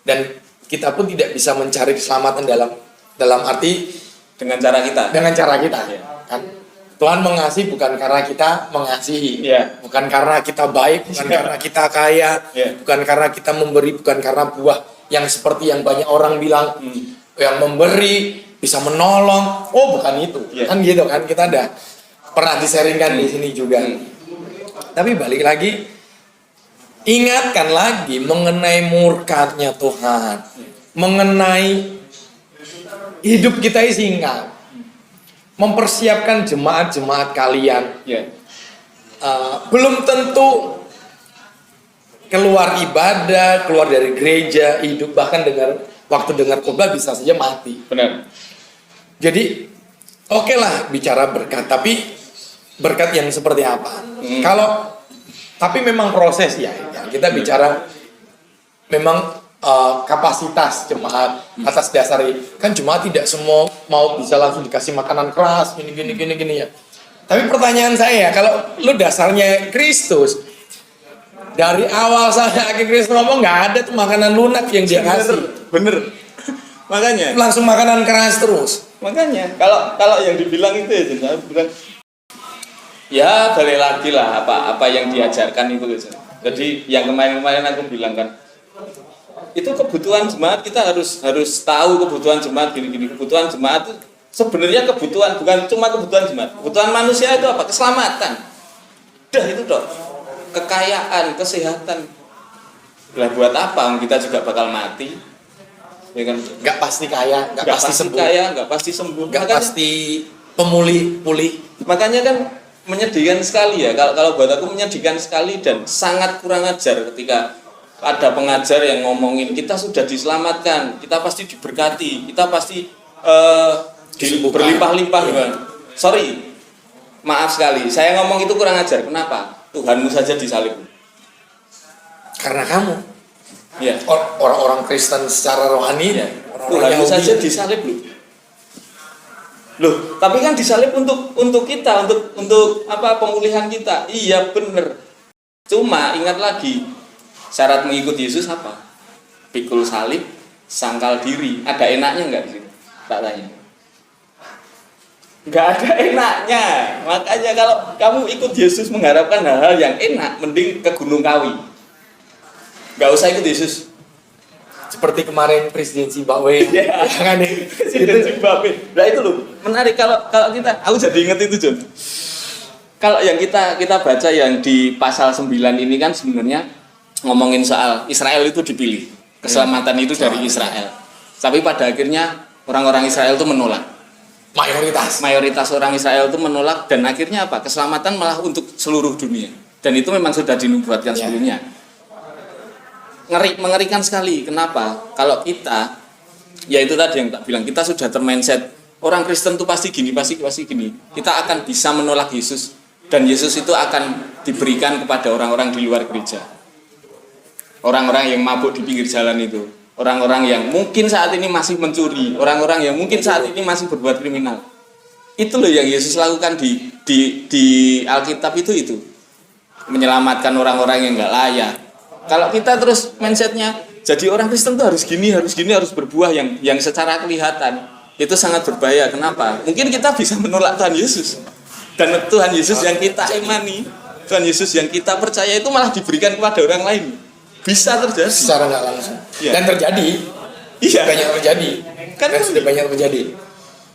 Dan kita pun tidak bisa mencari keselamatan dalam arti dengan cara kita. Kan? Tuhan mengasihi bukan karena kita mengasihi. Bukan karena kita baik, bukan karena kita kaya, bukan karena kita memberi, bukan karena buah yang seperti yang banyak orang bilang yang memberi bisa menolong. Oh, bukan itu. Kan gitu kan kita ada pernah di-sharingkan di sini juga. Tapi balik lagi ingatkan lagi mengenai murkatnya Tuhan, mengenai hidup kita singkat. mempersiapkan jemaat-jemaat kalian. Ya. Belum tentu keluar ibadah, keluar dari gereja, hidup bahkan waktu dengar khotbah bisa saja mati. Benar. Jadi oke lah bicara berkat, tapi berkat yang seperti apa? Tapi memang proses ya kita bicara memang kapasitas jemaat atas dasar ini. Kan jemaat tidak semua mau bisa langsung dikasih makanan keras gini ya. Tapi pertanyaan saya, kalau lu dasarnya Kristus, dari awal sampai akhir Kristus ngomong nggak ada tuh makanan lunak yang dia kasih. Bener. Makanya. Langsung makanan keras terus. Makanya kalau yang dibilang itu ya, saya bilang ya balik lagi lah apa yang diajarkan itu. Jadi yang kemarin aku bilang kan, itu kebutuhan jemaat, kita harus tahu kebutuhan jemaat gini. Kebutuhan jemaat itu sebenarnya kebutuhan, bukan cuma kebutuhan jemaat. Kebutuhan manusia itu apa? Keselamatan. Udah itu dong. Kekayaan, kesehatan. Lah buat apa? Kita juga bakal mati. Ya kan? Gak pasti kaya, gak pasti sembuh. Kaya, gak pasti sembuh. Gak pasti pulih. Makanya kan menyedihkan sekali ya. Kalau buat aku menyedihkan sekali dan sangat kurang ajar ketika ada pengajar yang ngomongin kita sudah diselamatkan, kita pasti diberkati, kita pasti berlimpah-limpah. Sorry, maaf sekali, saya ngomong itu kurang ajar. Kenapa? Tuhanmu saja disalib. Karena kamu, ya. Orang-orang Kristen secara rohani, ya. Tuhanmu saja disalib loh. Tapi kan disalib untuk kita, untuk apa, pemulihan kita. Iya bener. Cuma ingat lagi, syarat mengikut Yesus apa? Pikul salib, sangkal diri. Ada enaknya nggak di situ? Tak tanya. Nggak ada enaknya. Makanya kalau kamu ikut Yesus mengharapkan hal-hal yang enak, mending ke Gunung Kawi. Nggak usah ikut Yesus. Seperti kemarin Presiden Zimbabwe. Ya kan Presiden Zimbabwe. Nah itu loh menarik kalau kita. Aku jadi inget itu John. Kalau yang kita baca yang di pasal 9 ini kan sebenarnya ngomongin soal Israel itu dipilih. Keselamatan itu dari Israel. Tapi pada akhirnya orang-orang Israel itu menolak. Mayoritas orang Israel itu menolak, dan akhirnya apa? Keselamatan malah untuk seluruh dunia. Dan itu memang sudah dinubuatkan sebelumnya. Mengerikan sekali. Kenapa? Kalau kita, ya itu tadi yang tak bilang, kita sudah termindset orang Kristen itu pasti gini. Kita akan bisa menolak Yesus, dan Yesus itu akan diberikan kepada orang-orang di luar gereja. Orang-orang yang mabuk di pinggir jalan itu, orang-orang yang mungkin saat ini masih mencuri, orang-orang yang mungkin saat ini masih berbuat kriminal. Itu loh yang Yesus lakukan di Alkitab itu. Menyelamatkan orang-orang yang nggak layak. Kalau kita terus mindsetnya jadi orang Kristen tuh harus gini, harus berbuah yang secara kelihatan, itu sangat berbahaya. Kenapa? Mungkin kita bisa menolak Tuhan Yesus, dan Tuhan Yesus yang kita imani, Tuhan Yesus yang kita percaya itu malah diberikan kepada orang lain. Bisa terjadi secara nggak langsung. Ya. Dan terjadi. Iya. Banyak terjadi. Kan sudah banyak terjadi.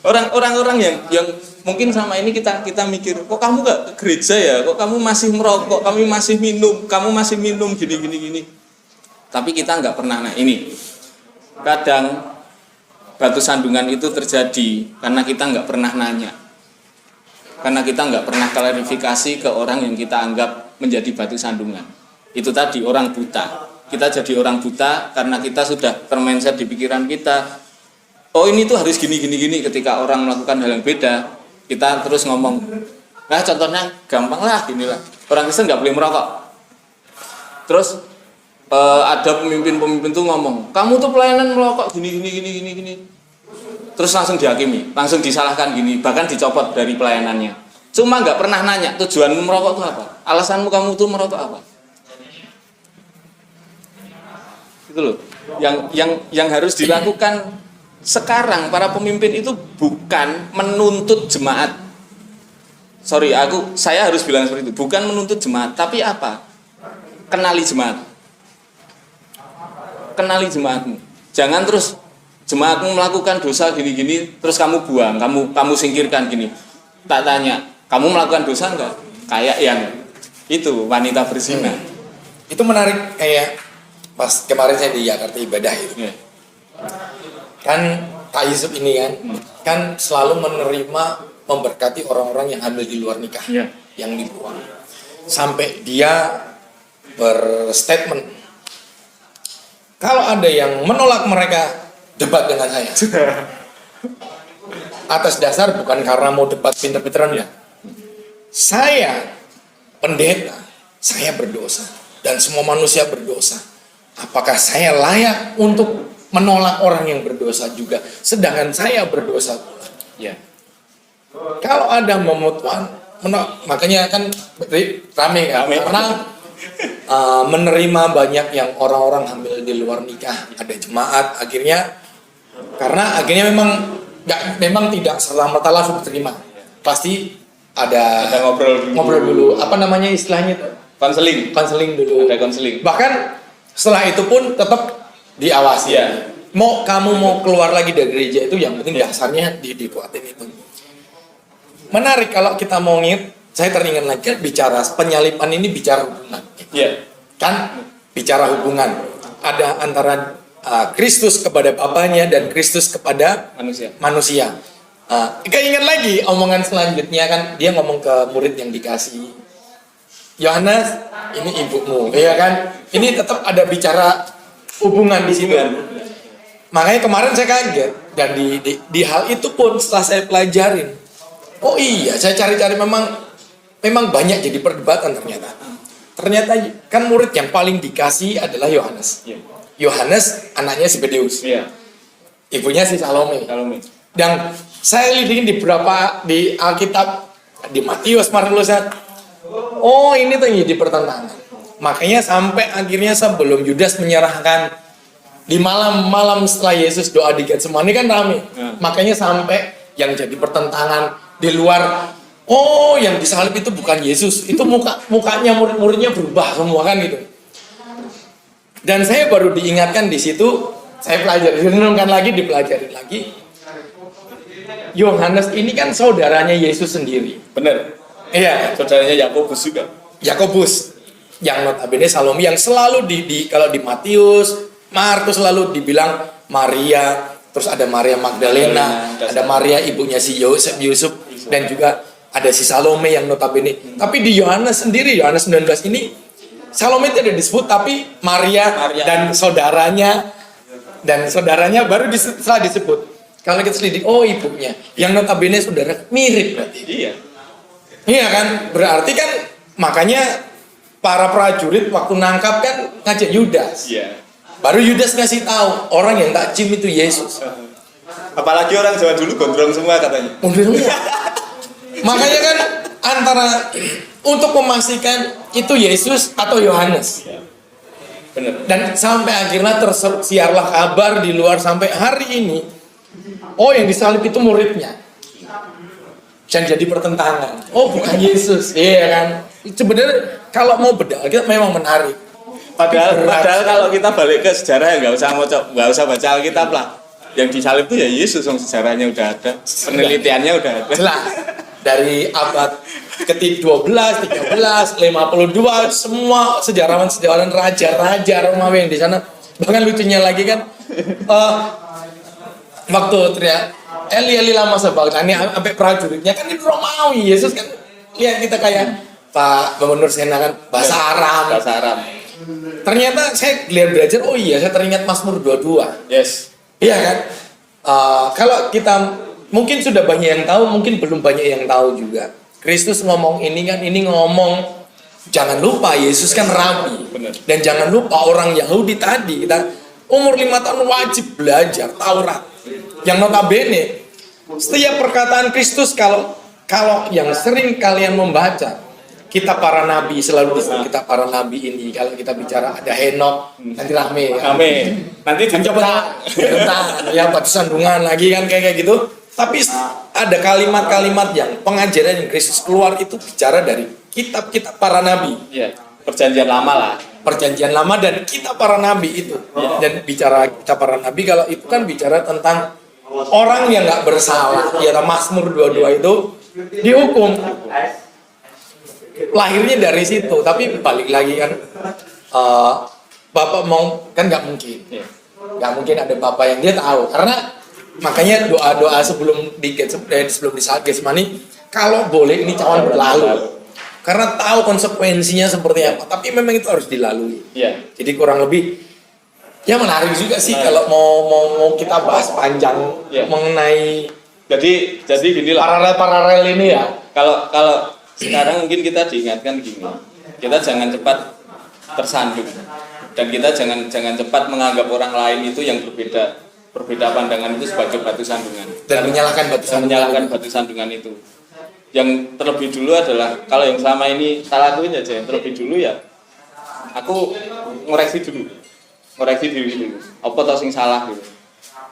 Orang-orang yang mungkin sama ini kita mikir, kok kamu gak ke gereja ya, kok kamu masih merokok, kamu masih minum gini. Tapi kita nggak pernah. Nah ini kadang batu sandungan itu terjadi karena kita nggak pernah nanya, karena kita nggak pernah klarifikasi ke orang yang kita anggap menjadi batu sandungan. Itu tadi, orang buta. Kita jadi orang buta karena kita sudah termindset di pikiran kita, oh ini tuh harus gini. Ketika orang melakukan hal yang beda, kita terus ngomong, nah contohnya gampang lah, ginilah, orang Kristen nggak boleh merokok. Terus ada pemimpin tuh ngomong, kamu tuh pelayanan merokok gini. Terus langsung dihakimi, langsung disalahkan gini, bahkan dicopot dari pelayanannya. Cuma nggak pernah nanya tujuanmu merokok tuh apa, alasanmu kamu tuh merokok apa. Itu loh yang harus dilakukan sekarang. Para pemimpin itu bukan menuntut jemaat. Saya harus bilang seperti itu, bukan menuntut jemaat, tapi apa? Kenali jemaatmu. Jangan terus jemaatmu melakukan dosa gini terus kamu buang, kamu singkirkan gini. Tak tanya, kamu melakukan dosa enggak? Kayak yang itu wanita berzina. Itu menarik, kayak pas kemarin saya di Jakarta ibadah itu. Kan Pak Yusuf ini kan selalu menerima memberkati orang-orang yang hamil di luar nikah, Iya. yang dibuang. Sampai dia berstatement, kalau ada yang menolak mereka, debat dengan saya. Atas dasar bukan karena mau debat pinter-pinteran ya. Saya pendeta, saya berdosa dan semua manusia berdosa. Apakah saya layak untuk menolak orang yang berdosa juga, sedangkan saya berdosa? Ya. Kalau ada memutuan, makanya kan rame kan, Rame. karena menerima banyak yang orang-orang hamil di luar nikah, ada jemaat akhirnya, karena akhirnya memang tidak serta-merta langsung diterima, pasti ada ngobrol dulu, apa namanya istilahnya itu, konseling dulu, Ada konseling. bahkan setelah itu pun tetap diawasi. Iya. Kamu mau keluar lagi dari gereja itu, yang penting dasarnya dikuatin itu. Menarik kalau kita mau saya teringat lagi kan bicara penyalipan ini bicara hubungan. Iya. Kan bicara hubungan. Ada antara Kristus kepada Bapaknya dan Kristus kepada manusia. Keingat lagi omongan selanjutnya kan, dia ngomong ke murid yang dikasih, Yohanes, ini ibumu, ya kan? Ini tetap ada bicara hubungan di situ. Makanya kemarin saya kaget, dan di hal itu pun setelah saya pelajarin, oh iya, saya cari-cari memang banyak jadi perdebatan ternyata. Ternyata kan murid yang paling dikasih adalah Yohanes. Yohanes anaknya Zebedeus. Ibunya si Salome. Dan saya lidikin di Alkitab, di Matius, Markus, oh ini tuh jadi pertentangan. Makanya sampai akhirnya sebelum Yudas menyerahkan di malam setelah Yesus doa di Getsemani kan rame. Makanya sampai yang jadi pertentangan di luar, oh yang disalib itu bukan Yesus, itu mukanya murid-muridnya berubah semua kan gitu. Dan saya baru diingatkan di situ, saya pelajari, direnungkan lagi, dipelajarin lagi. Yohanes ini kan saudaranya Yesus sendiri. Benar. Iya. Saudaranya Yakobus juga. Yakobus, yang notabene Salome, yang selalu kalau di Matius, Markus selalu dibilang Maria, terus ada Maria Magdalena, ada Maria ibunya si Yosef, dan juga ada si Salome yang notabene. Tapi di Yohanes sendiri, Yohanes 19 ini, Salome tidak disebut, tapi Maria. Dan saudaranya baru setelah disebut. Kalau kita selidik, oh ibunya, yang notabene saudara mirip berarti. Iya kan, berarti kan makanya para prajurit waktu nangkap kan ngajak Yudas. Baru Yudas ngasih tahu orang yang tak cium itu Yesus. Apalagi orang Jawa dulu gondrong semua katanya. Makanya kan antara untuk memastikan itu Yesus atau Yohanes. Benar. Dan sampai akhirnya tersiarlah kabar di luar sampai hari ini. Oh yang disalib itu muridnya. Dan jadi pertentangan. Oh bukan Yesus. Iya kan. Sebenarnya kalau mau bedah kita memang menarik. Padahal kalau kita balik ke sejarah ya nggak usah baca Alkitab lah. Yang disalib itu ya Yesus, sejarahnya udah ada, penelitiannya udah ada. Jelas. Dari abad ke-12, 13, 52, semua sejarawan raja-raja Romawi yang di sana. Bahkan lucunya lagi kan, waktu teriak Eli lama sabachthani sampai prajuritnya kan itu Romawi. Yesus kan lihat kita kayak Pak Gubernur Sena kan bahasa Aram. Ternyata saya belajar, oh iya saya teringat Mazmur 22. Yes. Iya kan? Kalau kita mungkin sudah banyak yang tahu, mungkin belum banyak yang tahu juga. Kristus ngomong ini kan, ini ngomong jangan lupa Yesus kan rabi. Benar. Dan jangan lupa orang Yahudi tadi, kita umur 5 tahun wajib belajar Taurat. Yang notabene setiap perkataan Kristus kalau yang sering kalian membaca, kita para nabi selalu disebut kita para nabi ini. Kalau kita bicara ada Henok, nanti rame ya. Nanti Coba ya batu sandungan lagi kan kayak gitu. Tapi ada kalimat-kalimat yang pengajaran yang Kristus keluar itu bicara dari kitab-kitab para nabi. Iya, perjanjian lama lah. Perjanjian lama dan kita para nabi itu. Dan bicara kita para nabi kalau itu kan bicara tentang orang yang nggak bersalah. Ya Mazmur 22 itu dihukum. Lahirnya dari situ, tapi balik lagi kan, Bapak mau kan nggak mungkin ada Bapak yang dia tahu, karena Makanya doa-doa sebelum sebelum di saat Getsemani, kalau boleh ini cawan berlalu. Karena tahu konsekuensinya seperti apa, tapi memang itu harus dilalui. Iya. Jadi kurang lebih ya menarik juga sih kalau mau kita bahas panjang mengenai Jadi gini lah. paralel ini ya. Kalau sekarang mungkin kita diingatkan gini, kita jangan cepat tersandung dan kita jangan cepat menganggap orang lain itu yang berbeda pandangan itu sebagai batu sandungan Dan menyalahkan batu sandungan itu. Yang terlebih dulu adalah kalau yang selama ini salah lakuin aja, yang terlebih dulu ya aku ngoreksi diri dulu apa tau sing salah gitu.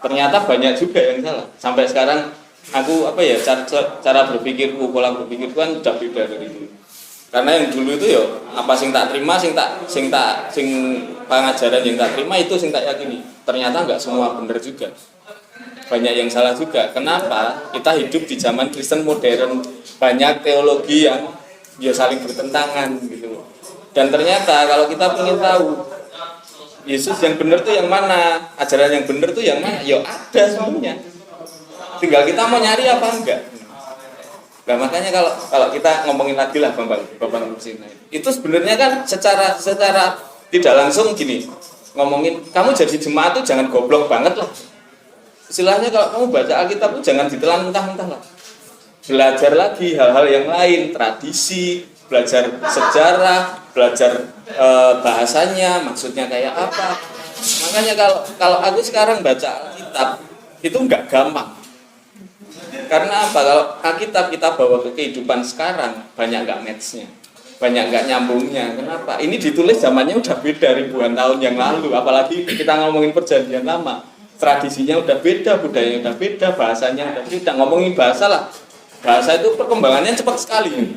Ternyata banyak juga yang salah sampai sekarang. Aku cara berpikirku, pola berpikirku kan udah beda dari dulu. Karena yang dulu itu ya apa sing tak terima, sing pengajaran yang tak terima itu sing tak yakini. Ternyata enggak semua benar juga. Banyak yang salah juga. Kenapa? Kita hidup di zaman Kristen modern, banyak teologi yang ya saling bertentangan gitu. Dan ternyata kalau kita ingin tahu Yesus yang benar tuh yang mana, ajaran yang benar tuh yang mana, ya ada semuanya. Tinggal kita mau nyari apa enggak. Nah makanya kalau kita ngomongin lagi lah Bambang Kursina itu sebenarnya kan secara tidak langsung gini ngomongin kamu jadi jemaat tuh jangan goblok banget lah. Istilahnya kalau kamu baca Alkitab tuh jangan ditelan mentah-mentah lah. Belajar lagi hal-hal yang lain, tradisi, belajar sejarah, belajar bahasanya, maksudnya kayak apa. Makanya kalau aku sekarang baca Alkitab itu enggak gampang. Karena apa? Kalau Alkitab kita bawa ke kehidupan sekarang banyak nggak match-nya, banyak nggak nyambungnya. Kenapa? Ini ditulis zamannya udah beda ribuan tahun yang lalu. Apalagi kita ngomongin perjanjian lama, tradisinya udah beda, budayanya udah beda, bahasanya udah beda. Ngomongin bahasa lah, bahasa itu perkembangannya cepat sekali.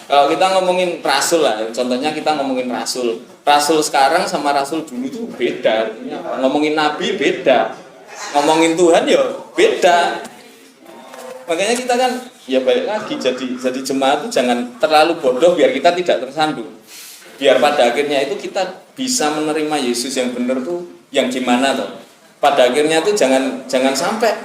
Kalau kita ngomongin rasul lah, contohnya kita ngomongin rasul sekarang sama rasul dulu itu beda. Ngomongin nabi beda, ngomongin Tuhan ya beda. Makanya kita kan ya balik lagi jadi jemaat itu jangan terlalu bodoh biar kita tidak tersandung. Biar pada akhirnya itu kita bisa menerima Yesus yang benar tuh yang gimana tuh. Pada akhirnya tuh jangan sampai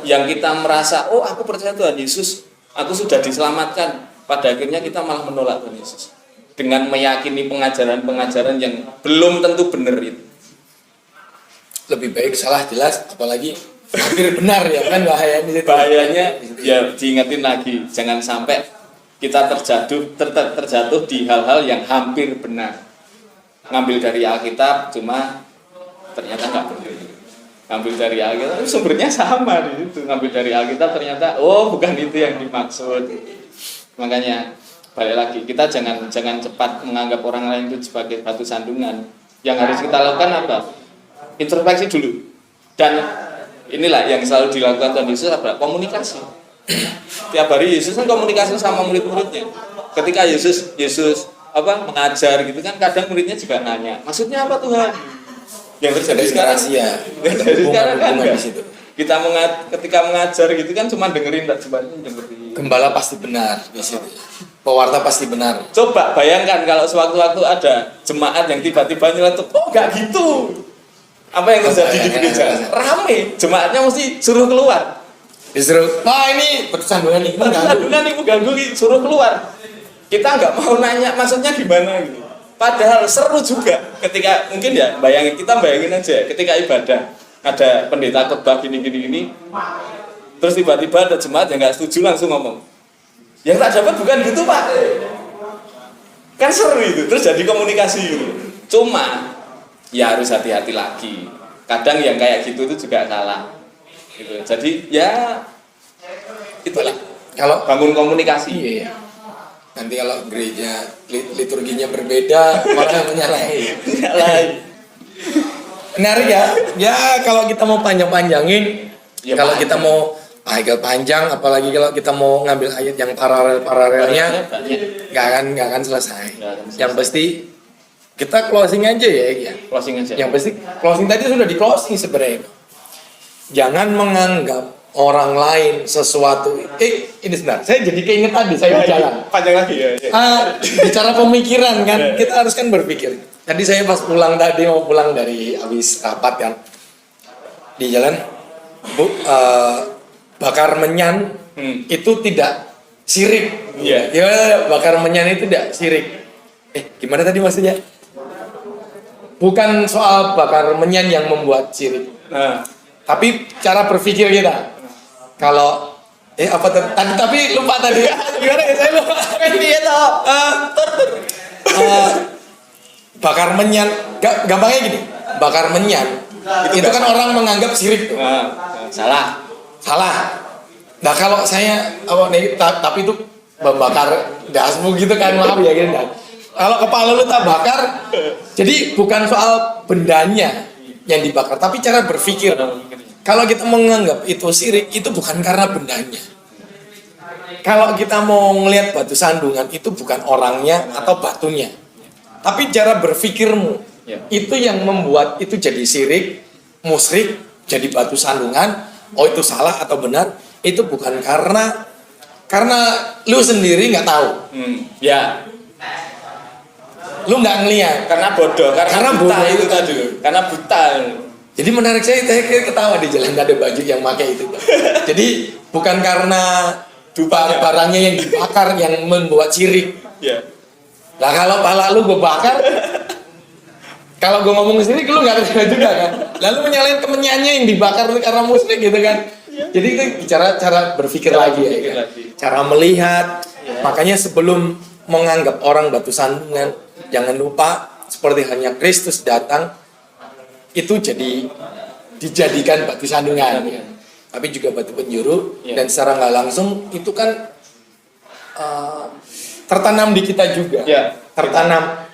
yang kita merasa oh aku percaya Tuhan Yesus, aku sudah diselamatkan. Pada akhirnya kita malah menolak Tuhan Yesus dengan meyakini pengajaran-pengajaran yang belum tentu benar itu. Lebih baik salah jelas apalagi hampir benar ya kan bahayanya ya diingetin lagi jangan sampai kita terjatuh di hal-hal yang hampir benar, ngambil dari Alkitab cuma ternyata nggak benar, ngambil dari Alkitab sumbernya sama itu, ngambil dari Alkitab ternyata oh bukan itu yang dimaksud. Makanya balik lagi kita jangan cepat menganggap orang lain itu sebagai batu sandungan. Yang harus kita lakukan apa? Introspeksi dulu. Dan inilah yang selalu dilakukan Tuhan Yesus apa? Komunikasi. Tiap hari Yesus kan komunikasi sama murid-muridnya. Ketika Yesus mengajar gitu kan kadang muridnya juga nanya, "Maksudnya apa Tuhan?" Yang terjadi sekarang ya. Sekarang kan ketika mengajar gitu kan cuma dengerin tak coba dengerin. Gembala pasti benar di situ. Pewarta pasti benar. Coba bayangkan kalau sewaktu-waktu ada jemaat yang tiba-tiba nyeletuk, "Oh, enggak gitu." Apa yang terjadi di gereja? Rame, jemaatnya mesti suruh keluar. Disuruh, wah ini sandungan nih, mengganggu, suruh keluar. Kita nggak mau nanya maksudnya gimana gitu. Padahal seru juga ketika mungkin ya bayangin aja ketika ibadah ada pendeta khotbah gini. Terus tiba-tiba ada jemaat yang nggak setuju langsung ngomong, yang tak dapat bukan gitu Pak. Kan seru itu, terus jadi komunikasi gitu. Cuma ya harus hati-hati lagi. Kadang yang kayak gitu itu juga salah. Gitu. Jadi ya itulah. Kalau bangun komunikasi. Iya. Nanti kalau gereja liturginya berbeda malah menyalahi. Menarik ya. Ya kalau kita mau panjang-panjangin, ya, kalau kita mau agak panjang, apalagi kalau kita mau ngambil ayat yang paralelnya, nggak akan selesai. Yang pasti kita closing aja ya. Closing aja. Yang pasti closing tadi sudah di closing sebenarnya. Jangan menganggap orang lain sesuatu. Ini sebentar. Saya jadi keinget tadi saya berjalan. Panjang lagi ya. Bicara pemikiran kan, kita harus kan berpikir. Tadi saya pas mau pulang dari habis rapat kan. di jalan, bakar menyan itu tidak syirik. Iya. Gimana bakar menyan itu tidak syirik? Gimana tadi maksudnya? Bukan soal bakar menyan yang membuat syirik, tapi cara berpikir kita. Kalau apa tadi? Tapi lupa tadi. Gimana ya, saya lupa. Iya toh. Bakar menyan, gampangnya gini. Bakar menyan itu kan orang menganggap syirik tuh. Salah. Nah kalau saya tapi itu membakar dasmu gitu kan, maaf ya gitu. Kalau kepala lu tak bakar, jadi bukan soal bendanya yang dibakar, tapi cara berpikir. Kalau kita menganggap itu syirik, itu bukan karena bendanya. Kalau kita mau ngelihat batu sandungan, itu bukan orangnya atau batunya, tapi cara berpikirmu. Itu yang membuat itu jadi syirik, musyrik, jadi batu sandungan. Oh itu salah atau benar? Itu bukan karena lu sendiri nggak tahu. Ya. Lu nggak ngeliat Karena bodoh, karena buta bodoh itu tadi. Karena buta. Jadi menarik, saya ketawa di jalan ada baju yang pakai itu. Jadi bukan karena barangnya yang dibakar yang membuat syirik. Ya. Lah kalau pala lu gue bakar, kalau gue ngomong syirik lu nggak terima juga kan. Lalu menyalahin kemenyannya yang dibakar itu karena musyrik gitu kan. Jadi itu cara berpikir lagi ya kan? Cara melihat. Makanya sebelum menganggap orang batu sandungan, jangan lupa seperti hanya Kristus datang itu dijadikan batu sandungan, tapi juga batu penjuru. Dan secara nggak langsung itu kan tertanam di kita juga. Tertanam.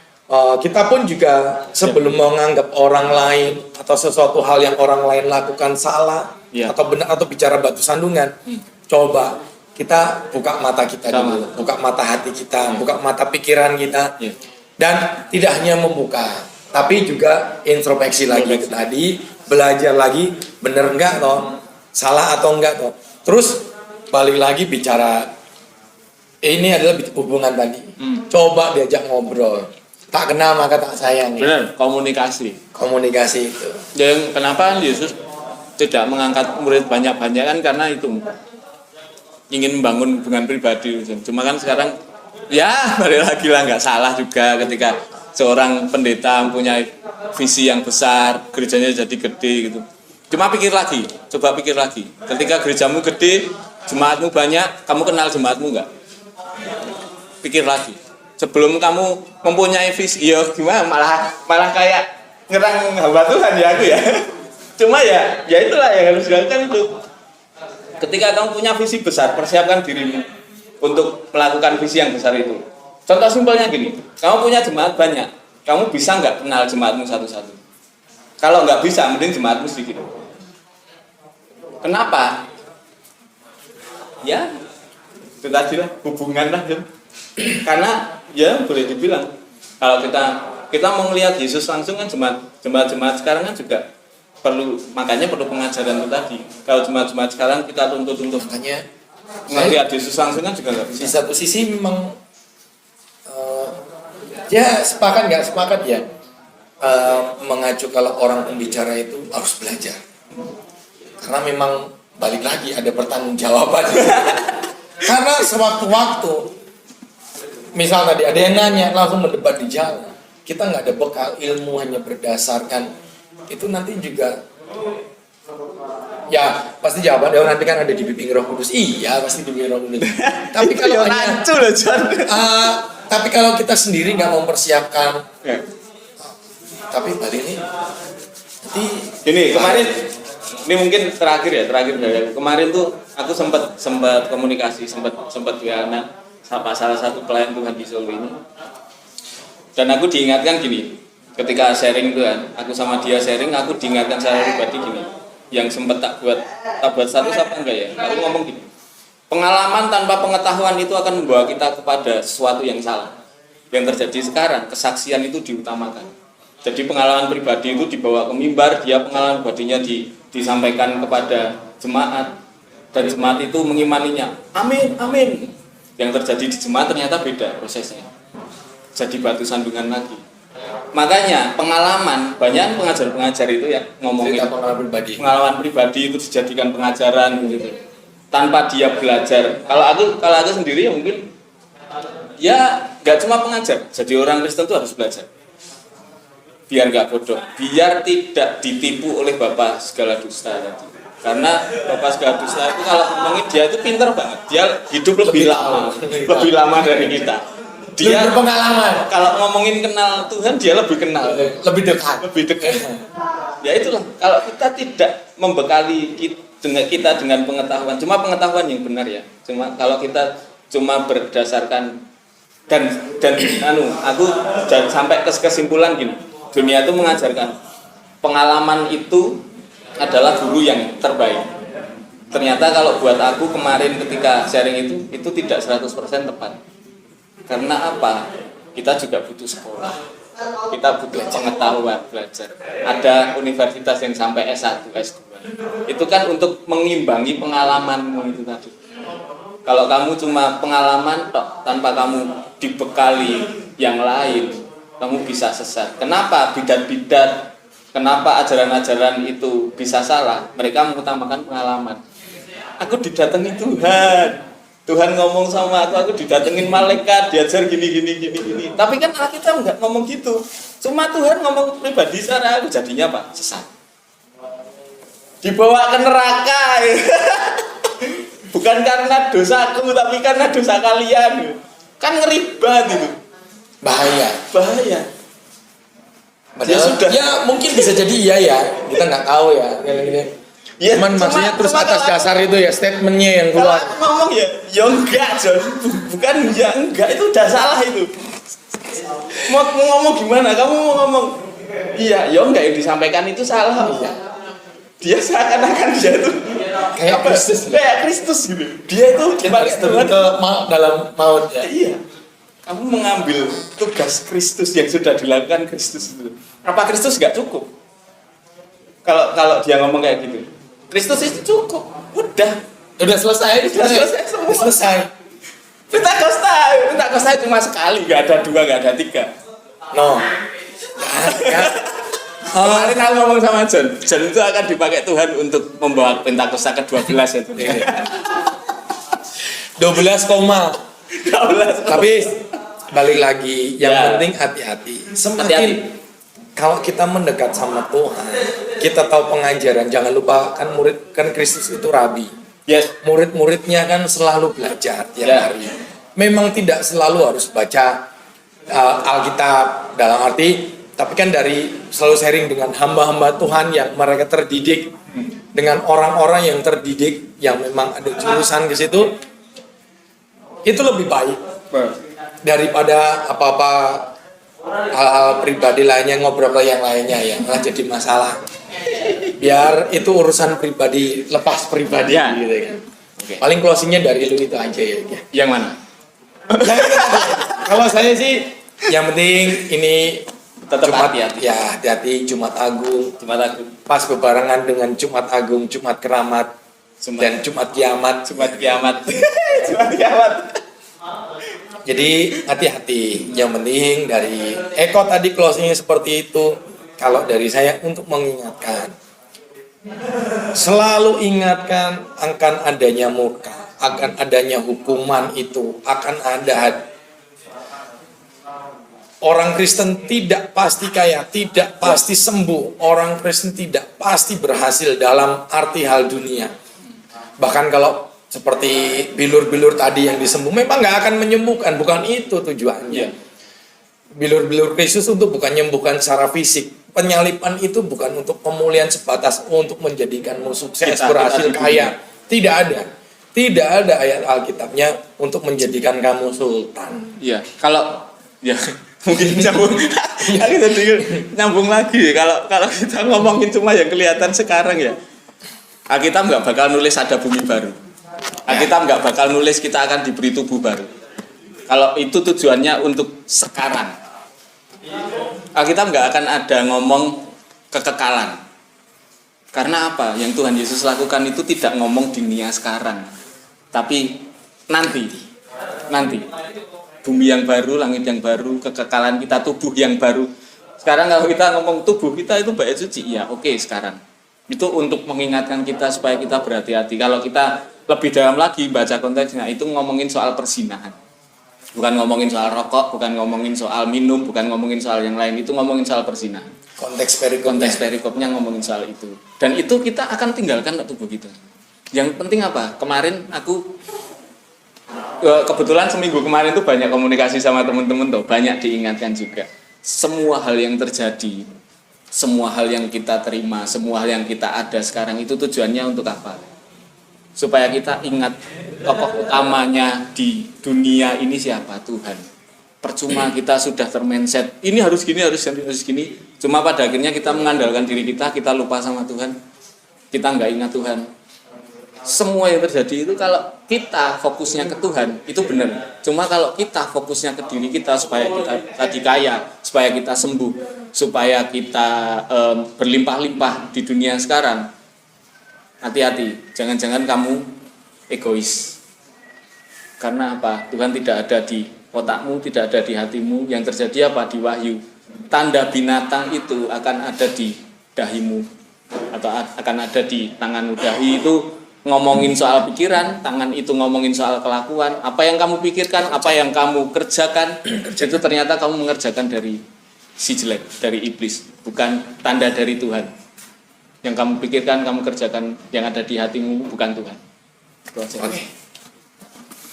Kita pun juga sebelum menganggap orang lain atau sesuatu hal yang orang lain lakukan salah atau benar atau bicara batu sandungan, coba kita buka mata kita dulu, buka mata hati kita, buka mata pikiran kita, dan tidak hanya membuka, tapi juga introspeksi lagi tadi, belajar lagi, bener enggak toh, salah atau enggak toh. Terus balik lagi bicara, ini adalah hubungan tadi. Coba diajak ngobrol, tak kenal maka tak sayang. Benar, komunikasi itu. Dan kenapa Yesus tidak mengangkat murid banyak-banyak kan karena itu ingin membangun hubungan pribadi. Cuma kan sekarang ya balik lagi lah, nggak salah juga ketika seorang pendeta mempunyai visi yang besar, gerejanya jadi gede gitu. Cuma coba pikir lagi. Ketika gerejamu gede, jemaatmu banyak, kamu kenal jemaatmu nggak? Pikir lagi. Sebelum kamu mempunyai visi, ya gimana malah kayak ngerang hamba Tuhan ya aku ya. Cuma ya itulah yang harus dilakukan itu. Ketika kamu punya visi besar, persiapkan dirimu untuk melakukan visi yang besar itu. Contoh simpelnya gini, kamu punya jemaat banyak, kamu bisa nggak kenal jemaatmu satu-satu? Kalau nggak bisa, mending jemaatmu sedikit. Kenapa? Ya, itu tadi lah, hubungan lah. Karena ya boleh dibilang, kalau kita mau melihat Yesus langsung kan jemaat sekarang kan juga makanya perlu pengajaran itu tadi. Kalau jemaat sekarang kita tuntut makanya melihat Yesus langsung kan juga nggak bisa. Di satu sisi memang ya sepakat nggak sepakat ya, mengacu kalau orang pembicara itu harus belajar, karena memang balik lagi ada pertanggungjawaban. Karena sewaktu-waktu misal tadi ada yang nanya langsung mendebat di jalan, kita nggak ada bekal ilmu, hanya berdasarkan itu nanti juga ya pasti jawaban nanti kan ada di bimbing Roh Kudus. Iya pasti di bimbing Roh Kudus. Tapi kalau tapi kalau kita sendiri nggak mempersiapkan, tapi balik ini kemarin ini mungkin terakhir dari kemarin tuh aku sempat komunikasi sempat WA sama salah satu klien Tuhan di Solo ini, dan aku diingatkan gini. Ketika sharing itu kan, aku sama dia sharing, aku diingatkan secara pribadi gini, yang sempat tak buat status apa enggak ya? Aku ngomong gini, pengalaman tanpa pengetahuan itu akan membawa kita kepada sesuatu yang salah. Yang terjadi sekarang, kesaksian itu diutamakan. Jadi pengalaman pribadi itu dibawa ke mimbar, dia pengalaman pribadinya disampaikan kepada jemaat, dan jemaat itu mengimaninya. Amin, amin. Yang terjadi di jemaat ternyata beda prosesnya. Jadi batu sandungan lagi. Makanya pengalaman, banyak pengajar-pengajar itu ya ngomongin Cerita pengalaman pribadi itu dijadikan pengajaran gitu. Tanpa dia belajar. Kalau aku sendiri ya mungkin ya nggak cuma pengajar. Jadi orang Kristen itu harus belajar. Biar nggak bodoh, biar tidak ditipu oleh bapak segala dusta tadi. Karena bapak segala dusta itu kalau ngomongin dia itu pinter banget. Dia hidup lebih lama dari kita. Dia berpengalaman. Kalau ngomongin kenal Tuhan, dia lebih kenal, Lebih dekat. Ya itulah. Kalau kita tidak membekali kita dengan pengetahuan, cuma pengetahuan yang benar ya. Cuma kalau kita cuma berdasarkan dan aku sampai ke kesimpulan gini. Dunia itu mengajarkan pengalaman itu adalah guru yang terbaik. Ternyata kalau buat aku kemarin ketika sharing itu tidak 100% tepat. Karena apa? Kita juga butuh sekolah. Kita butuh pengetahuan, belajar. Ada universitas yang sampai S1, S2. Itu kan untuk mengimbangi pengalamanmu itu tadi. Kalau kamu cuma pengalaman tok tanpa kamu dibekali yang lain, kamu bisa sesat. Kenapa bidat-bidat, kenapa ajaran-ajaran itu bisa salah? Mereka mengutamakan pengalaman. Aku didatangi Tuhan ngomong sama aku didatengin malaikat, diajar gini. Tapi kan Alkitab nggak ngomong gitu. Cuma Tuhan ngomong pribadi secara aku, jadinya apa? Sesat. Dibawa ke neraka. Bukan karena dosaku, tapi karena dosa kalian. Kan ngeri banget itu. Bahaya. Padahal, sudah. Ya mungkin bisa jadi iya ya, kita nggak tahu ya. Ya, maksudnya terus atas dasar itu ya statementnya yang keluar. Ngomong ya enggak John, bukan ya enggak, itu udah salah itu. Mau ngomong gimana? Kamu mau ngomong iya, ya enggak, yang disampaikan itu salah. Iya. Dia seakan-akan dia itu kayak Kristus gitu. Dia itu dipakai Tuhan dalam maut ya. Iya. Kamu mengambil tugas Kristus yang sudah dilakukan Kristus itu. Apa Kristus nggak cukup? Kalau dia ngomong kayak gitu, Kristus itu cukup. Udah selesai. Pentakosta cuma sekali, nggak ada 2, nggak ada 3. No. Kemarin aku ngomong sama John itu akan dipakai Tuhan untuk membawa Pentakosta ke-12 itu. 12 koma. Tapi balik lagi, yang penting hati-hati. Semakin kalau kita mendekat sama Tuhan, kita tahu pengajaran. Jangan lupa kan Kristus itu rabi. Yes. Murid-muridnya kan selalu belajar tiap hari. Memang tidak selalu harus baca Alkitab dalam arti, tapi kan selalu sharing dengan hamba-hamba Tuhan yang mereka terdidik, dengan orang-orang yang terdidik yang memang ada jurusan ke situ. Itu lebih baik daripada apa-apa hal-hal pribadi lainnya, ngobrol yang lainnya ya malah jadi masalah. Biar itu urusan pribadi, lepas pribadi ya. Gitu kan. Okay. Paling closingnya dari lu itu aja ya. Yang mana? Kalau saya sih yang penting ini tetap hati-hati. Ya, hati-hati Jumat Agung. Pas bebarengan dengan Jumat Agung, Jumat Keramat, dan Jumat Kiamat. Jadi hati-hati. Yang penting dari Eko tadi closingnya seperti itu. Kalau dari saya untuk mengingatkan, selalu ingatkan akan adanya murka, akan adanya hukuman itu, akan ada orang Kristen tidak pasti kaya, tidak pasti sembuh. Orang Kristen tidak pasti berhasil dalam arti hal dunia. Bahkan kalau seperti bilur-bilur tadi yang disembuh, memang nggak akan menyembuhkan, bukan itu tujuannya. Bilur-bilur Kristus untuk bukan menyembuhkan secara fisik. Penyalipan itu bukan untuk pemulihan sebatas untuk menjadikanmu sukses, berhasil, kaya. Tidak ada ayat Alkitabnya untuk menjadikan kamu sultan. Iya, kalau ya mungkin nyambung lagi. Kalau kita ngomongin cuma yang kelihatan sekarang ya, Alkitab nggak bakal nulis ada bumi baru. Alkitab nggak bakal nulis kita akan diberi tubuh baru. Kalau itu tujuannya untuk sekarang. Alkitab nggak akan ada ngomong kekekalan. Karena apa? Yang Tuhan Yesus lakukan itu tidak ngomong dunia sekarang, tapi nanti. Bumi yang baru, langit yang baru, kekekalan kita, tubuh yang baru. Sekarang kalau kita ngomong tubuh kita itu bait suci, ya oke sekarang. Itu untuk mengingatkan kita supaya kita berhati-hati. Kalau kita lebih dalam lagi baca konteksnya, itu ngomongin soal perzinahan. Bukan ngomongin soal rokok, bukan ngomongin soal minum, bukan ngomongin soal yang lain. Itu ngomongin soal perzinahan. Konteks perikopnya Ngomongin soal itu. Dan itu kita akan tinggalkan tubuh kita. Yang penting apa? Kemarin aku kebetulan seminggu kemarin tuh banyak komunikasi sama teman-teman tuh, banyak diingatkan juga. Semua hal yang terjadi, semua hal yang kita terima, semua hal yang kita ada sekarang itu tujuannya untuk apa? Supaya kita ingat tokoh utamanya di dunia ini siapa? Tuhan. Percuma kita sudah termindset, ini harus gini, harus gini. Cuma pada akhirnya kita mengandalkan diri kita lupa sama Tuhan. Kita nggak ingat Tuhan. Semua yang terjadi itu kalau kita fokusnya ke Tuhan itu benar. Cuma kalau kita fokusnya ke diri kita supaya kita tadi kaya, supaya kita sembuh, supaya kita berlimpah-limpah di dunia sekarang, hati-hati. Jangan-jangan kamu egois. Karena apa? Tuhan tidak ada di otakmu, tidak ada di hatimu. Yang terjadi apa? Di Wahyu. Tanda binatang itu akan ada di dahimu atau akan ada di tanganmu. Dahi itu ngomongin soal pikiran, tangan itu ngomongin soal kelakuan. Apa yang kamu pikirkan, apa yang kamu kerjakan, itu ternyata kamu mengerjakan dari si jelek, dari iblis, bukan tanda dari Tuhan. Yang kamu pikirkan, kamu kerjakan, yang ada di hatimu bukan Tuhan. Itu aja. Oke.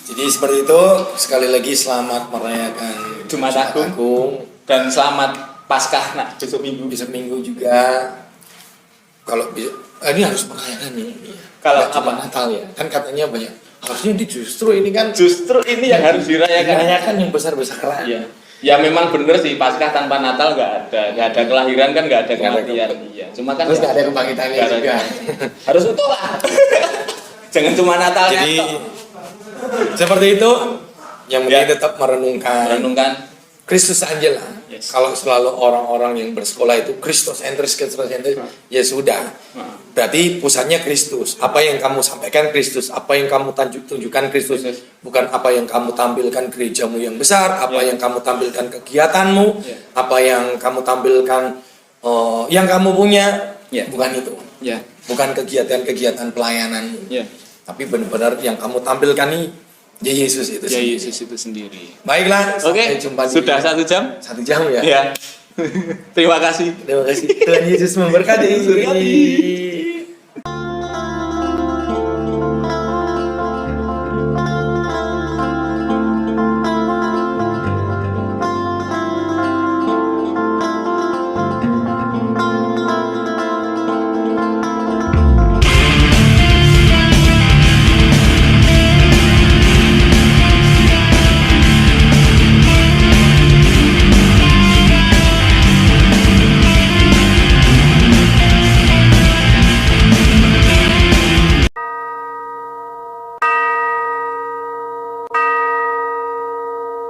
Jadi seperti itu, sekali lagi selamat merayakan Jumat Agung dan selamat Paskah besok minggu juga. Kalau bisa, ini harus merayakan nih. Kalau apa Natal ya? Kan katanya banyak. Harusnya justru ini kan yang harus dirayakan. Dirayakan yang besar-besaran. Iya. Ya memang benar sih, Paskah tanpa Natal nggak ada kelahiran kan, nggak ada kematian. Iya. Cuma kan terus nggak ada kebangkitannya juga. Harus utuh lah. Jangan cuma Natal. Jadi seperti itu. Yang penting tetap merenungkan Kristus Angela. Yes. Kalau selalu orang-orang yang bersekolah itu Kristus entris, ya sudah. Berarti pusatnya Kristus. Apa yang kamu sampaikan Kristus, apa yang kamu tunjukkan Kristus. Bukan apa yang kamu tampilkan gerejamu yang besar, apa yang kamu tampilkan kegiatanmu, apa yang kamu tampilkan yang kamu punya. Bukan itu. Bukan kegiatan-kegiatan pelayananmu. Tapi benar-benar yang kamu tampilkan ini ya Yesus itu sendiri. Yesus itu sendiri. Baiklah, sampai jumpa sudah 1 jam? 1 jam ya. Terima kasih. Tuhan Yesus memberkati.